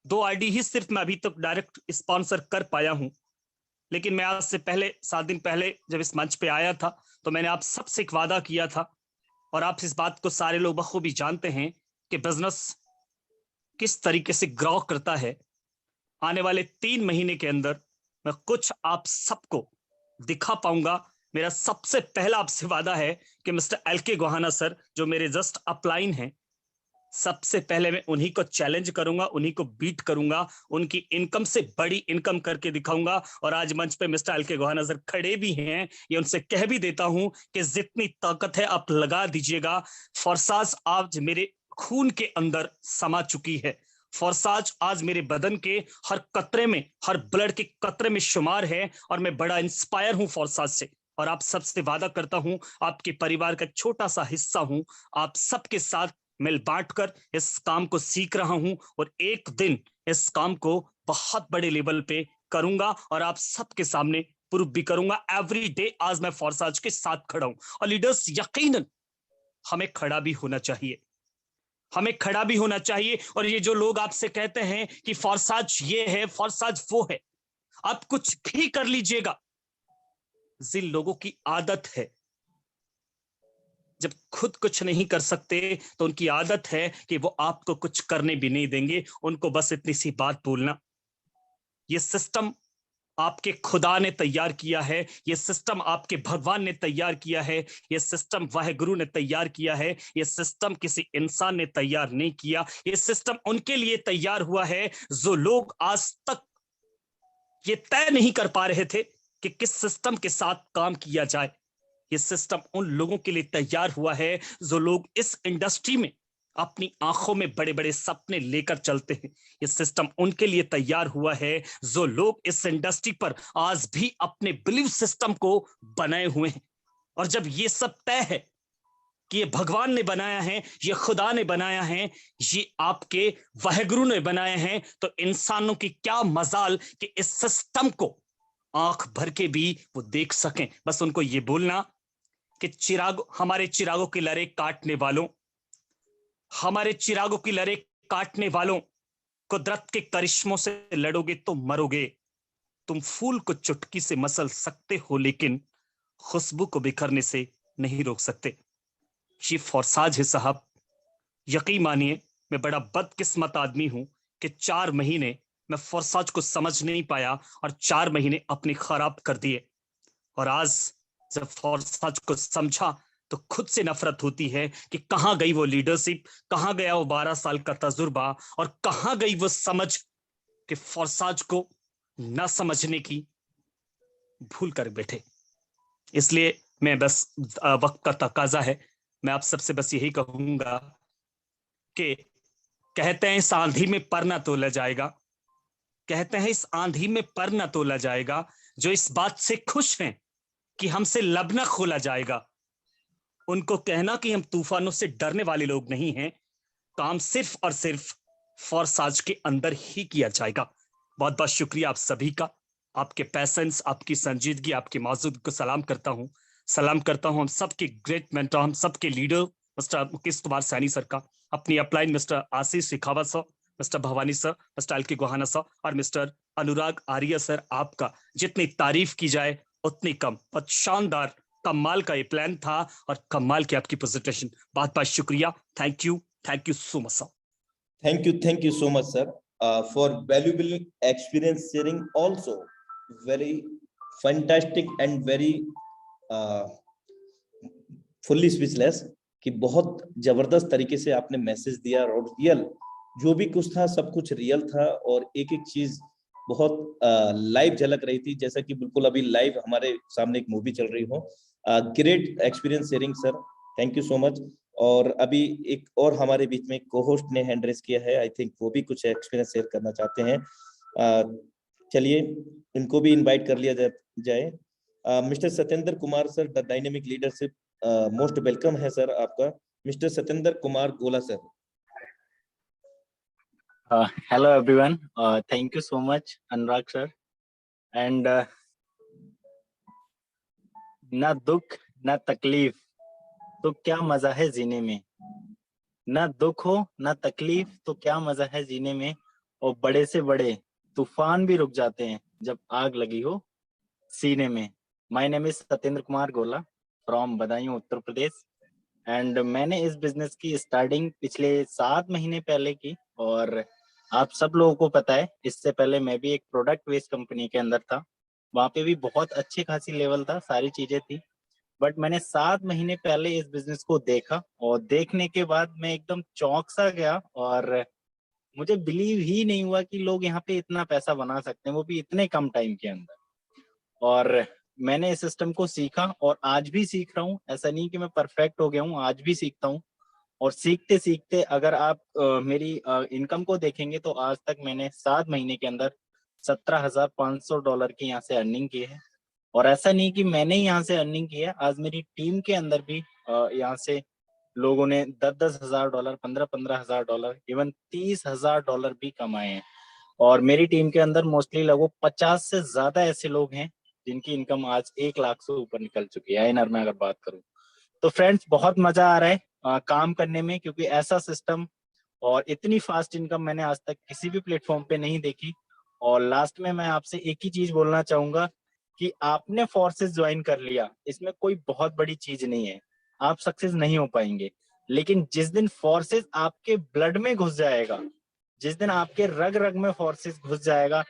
2 आरडी ही सिर्फ मैं अभी तक डायरेक्ट स्पॉन्सर कर पाया हूं। लेकिन मैं आज से पहले 7 दिन पहले जब इस मंच पे आया था तो मैंने आप सबसे एक वादा किया था, और आप इस बात को सारे लोग बखूबी जानते हैं कि बिजनेस किस तरीके से ग्रो करता है। आने वाले 3 महीने के अंदर मैं कुछ आप सबको दिखा पाऊंगा। मेरा सबसे पहला आपसे वादा है कि मिस्टर एलके गोहाना सर जो मेरे जस्ट अपलाइन हैं, सबसे पहले मैं उन्हीं को चैलेंज करूंगा, उन्हीं को बीट करूंगा, उनकी इनकम से बड़ी इनकम करके दिखाऊंगा। और आज मंच पे मिस्टर एलके गोहाना सर खड़े भी हैं, ये उनसे कह भी देता हूं कि जितनी ताकत है आप लगा दीजिएगा। फॉरसाज आज मेरे खून के अंदर समा चुकी है। फॉरसाज आज मेरे बदन के हर कतरे में, हर ब्लड के कतरे में शुमार है, और मैं बड़ा इंस्पायर हूं फॉरसाज से। और आप सबसे वादा करता हूं, आपके परिवार का एक छोटा सा हिस्सा हूं, आप सबके साथ मिल बांट कर इस काम को सीख रहा हूं, और एक दिन इस काम को बहुत बड़े लेवल पे करूंगा और आप सबके सामने प्रूफ भी करूंगा। एवरी डे आज मैं फॉरसाज के साथ खड़ा हूं। और लीडर्स, यकीनन हमें खड़ा भी होना चाहिए, हमें खड़ा भी होना चाहिए। और ये जो लोग आपसे कहते हैं कि फॉरसाज ये है, फॉरसाज वो है, आप कुछ भी कर लीजिएगा, जिन लोगों की आदत है जब खुद कुछ नहीं कर सकते तो उनकी आदत है कि वो आपको कुछ करने भी नहीं देंगे। उनको बस इतनी सी बात बोलना, ये सिस्टम आपके खुदा ने तैयार किया है, ये सिस्टम आपके भगवान ने तैयार किया है, ये सिस्टम वाहेगुरु ने तैयार किया है, ये सिस्टम किसी इंसान ने तैयार नहीं किया। ये सिस्टम उनके लिए तैयार हुआ है जो लोग आज तक ये तय नहीं कर पा रहे थे कि किस सिस्टम के साथ काम किया जाए। ये सिस्टम उन लोगों के लिए तैयार हुआ है जो लोग इस इंडस्ट्री में अपनी आंखों में बड़े बड़े सपने लेकर चलते हैं। ये सिस्टम उनके लिए तैयार हुआ है जो लोग इस इंडस्ट्री पर आज भी अपने बिलीव सिस्टम को बनाए हुए हैं। और जब ये सब तय है कि ये भगवान ने बनाया है, ये खुदा ने बनाया है, ये आपके वाहेगुरु ने बनाया है, तो इंसानों की क्या मजाल कि इस सिस्टम को आंख भर के भी वो देख सकें। बस उनको ये बोलना कि हमारे चिरागों की लरे काटने वालों, हमारे चिरागों की लरे काटने वालों, कुदरत के करिश्मों से लड़ोगे तो मरोगे। तुम फूल को चुटकी से मसल सकते हो लेकिन खुशबू को बिखरने से नहीं रोक सकते। ये फॉरसाज है साहब। यकीन मानिए मैं बड़ा बदकिस्मत आदमी हूं कि 4 महीने मैं फॉरसाज को समझ नहीं पाया और 4 महीने अपने खराब कर दिए। और आज जब फॉरसाज को समझा तो खुद से नफरत होती है कि कहां गई वो लीडरशिप, कहां गया वो 12 साल का तजुर्बा, और कहां गई वो समझ कि फॉरसाज को ना समझने की भूल कर बैठे। इसलिए मैं बस वक्त का तकाजा है, मैं आप सबसे बस यही कहूंगा कि कहते हैं इस आंधी में पर ना तोला जाएगा, कहते हैं इस आंधी में पर न तोला जाएगा। जो इस बात से खुश हैं कि हमसे लब न खोला जाएगा, उनको कहना कि हम तूफानों से डरने वाले लोग नहीं हैं, काम सिर्फ और सिर्फ फॉरसाज के अंदर ही किया जाएगा। बहुत बहुत शुक्रिया आप सभी का, आपके पैसेंस, आपकी संजीदगी, आपकी मौजूदगी को सलाम करता हूं। सलाम करता हूं हम सबके ग्रेट मेंटर, हम सबके leader mister Mukesh Kumar Saini sir का। अपनी upline mister Ashish Shekhawat sir, mister Bhawani sir, mister Alki Gohana sir और मिस्टर अनुराग आर्य सर, आपका जितनी तारीफ की जाए उतनी कम। और शानदार कमाल का ये प्लान था और कमाल की आपकी प्रेजेंटेशन। बहुत बहुत शुक्रिया। Thank you so much sir. Thank you so much, sir, for valuable experience sharing. Also, very fantastic and very fully speechless कि बहुत जबरदस्त तरीके से आपने मैसेज दिया और रियल जो भी कुछ था सब कुछ रियल था और एक एक चीज बहुत लाइव झलक रही थी, जैसा कि बिल्कुल अभी लाइव हमारे सामने एक मूवी चल रही हो। Great experience sharing sir, thank you so much. और अभी एक और हमारे बीच में को होस्ट ने हैंड रेस किया है, आई थिंक वो भी कुछ एक्सपीरियंस शेयर करना चाहते हैं। चलिए इनको भी इनवाइट कर लिया जाए। Mister Satyendra Kumar sir, the dynamic leadership, most welcome है सर आपका। मिस्टर सत्येंद्र कुमार गोला sir. Hello everyone, thank you so much Anurag sir, and ना दुख ना तकलीफ तो क्या मजा है जीने में, ना दुख हो ना तकलीफ तो क्या मजा है जीने में, और बड़े से बड़े तूफान भी रुक जाते हैं जब आग लगी हो सीने में। My name is Satyendra Kumar Gola from Badaun Uttar Pradesh, and मैंने इस बिजनेस की स्टार्टिंग पिछले 7 महीने पहले की। और आप सब लोगों को पता है इससे पहले मैं भी एक प्रोडक्ट बेस्ड कंपनी के अंदर था, वहां पे भी बहुत अच्छी खासी लेवल था, सारी चीजें थी। बट मैंने 7 महीने पहले इस बिजनेस को देखा और देखने के बाद मैं एकदम चौंक सा गया और मुझे बिलीव ही नहीं हुआ कि लोग यहाँ पे इतना पैसा बना सकते हैं, वो भी इतने कम टाइम के अंदर। और मैंने इस सिस्टम को सीखा और आज भी सीख रहा हूँ, ऐसा नहीं कि मैं परफेक्ट हो गया हूँ, आज भी सीखता हूँ। और सीखते सीखते अगर आप मेरी इनकम को देखेंगे तो आज तक मैंने 7 महीने के अंदर $17,500 की यहाँ से अर्निंग की है। और ऐसा नहीं कि मैंने यहाँ से अर्निंग की है, आज मेरी टीम के अंदर भी यहाँ से लोगों ने $10,000, $15,000, इवन $30,000 भी कमाए हैं। और मेरी टीम के अंदर मोस्टली लगभग 50 से ज्यादा ऐसे लोग हैं जिनकी इनकम आज 1 लाख से ऊपर निकल चुकी है INR में अगर बात करूं। तो फ्रेंड्स बहुत मजा आ रहा है काम करने में, क्योंकि ऐसा सिस्टम और इतनी फास्ट इनकम मैंने आज तक किसी भी प्लेटफॉर्म पे नहीं देखी। और लास्ट में मैं आपसे एक ही चीज बोलना चाहूंगा कि आपने फोर्सेस ज्वाइन कर लिया, इसमें कोई बहुत बड़ी चीज नहीं है, आप सक्सेस नहीं हो पाएंगे। लेकिन जिस दिन फोर्सेस आपके ब्लड में घुस जाएगा, जिस दिन आपके रग रग में फोर्सेस घुस जाएगा,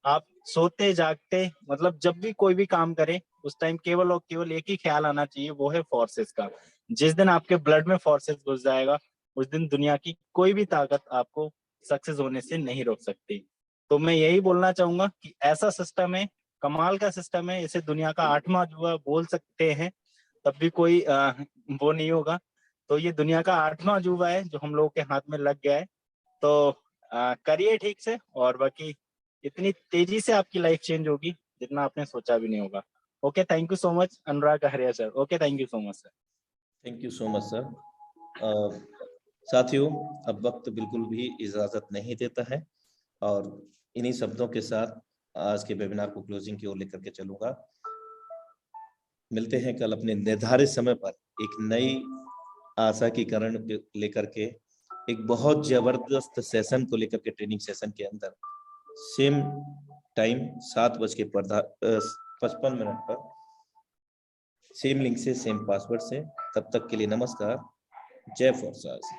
आप सोते जागते मतलब जब भी कोई भी काम करे उस टाइम केवल और केवल एक ही ख्याल आना चाहिए, वो है फोर्सेस का। जिस दिन आपके ब्लड में फोर्सेस घुस जाएगा उस दिन दुनिया की कोई भी ताकत आपको सक्सेस होने से नहीं रोक सकती। तो मैं यही बोलना चाहूंगा कि ऐसा सिस्टम है, कमाल का सिस्टम है, इसे दुनिया का 8वां अजूबा बोल सकते हैं, तब भी कोई वो नहीं होगा। तो ये दुनिया का 8वां अजूबा है जो हम लोगों के हाथ में लग गया है। तो करिए ठीक से, और बाकी इतनी तेजी से आपकी लाइफ चेंज होगी जितना आपने सोचा भी नहीं होगा। Okay, thank you so much Anurag Arya sir. Okay, thank you so much sir. Thank you so much sir. साथियों, अब वक्त बिल्कुल भी इजाजत नहीं देता है और इन्हीं शब्दों के साथ आज के वेबिनार को क्लोजिंग की ओर लेकर के चलूंगा। मिलते हैं कल अपने निर्धारित समय पर एक नई आशा की किरण लेकर के, एक बहुत जबरदस्त सेशन को लेकर के, ट्रेनिंग सेशन के अंदर सेम टाइम 7:55 पर सेम लिंक से, सेम पासवर्ड से। तब तक के लिए नमस्कार, जय फॉर्सास।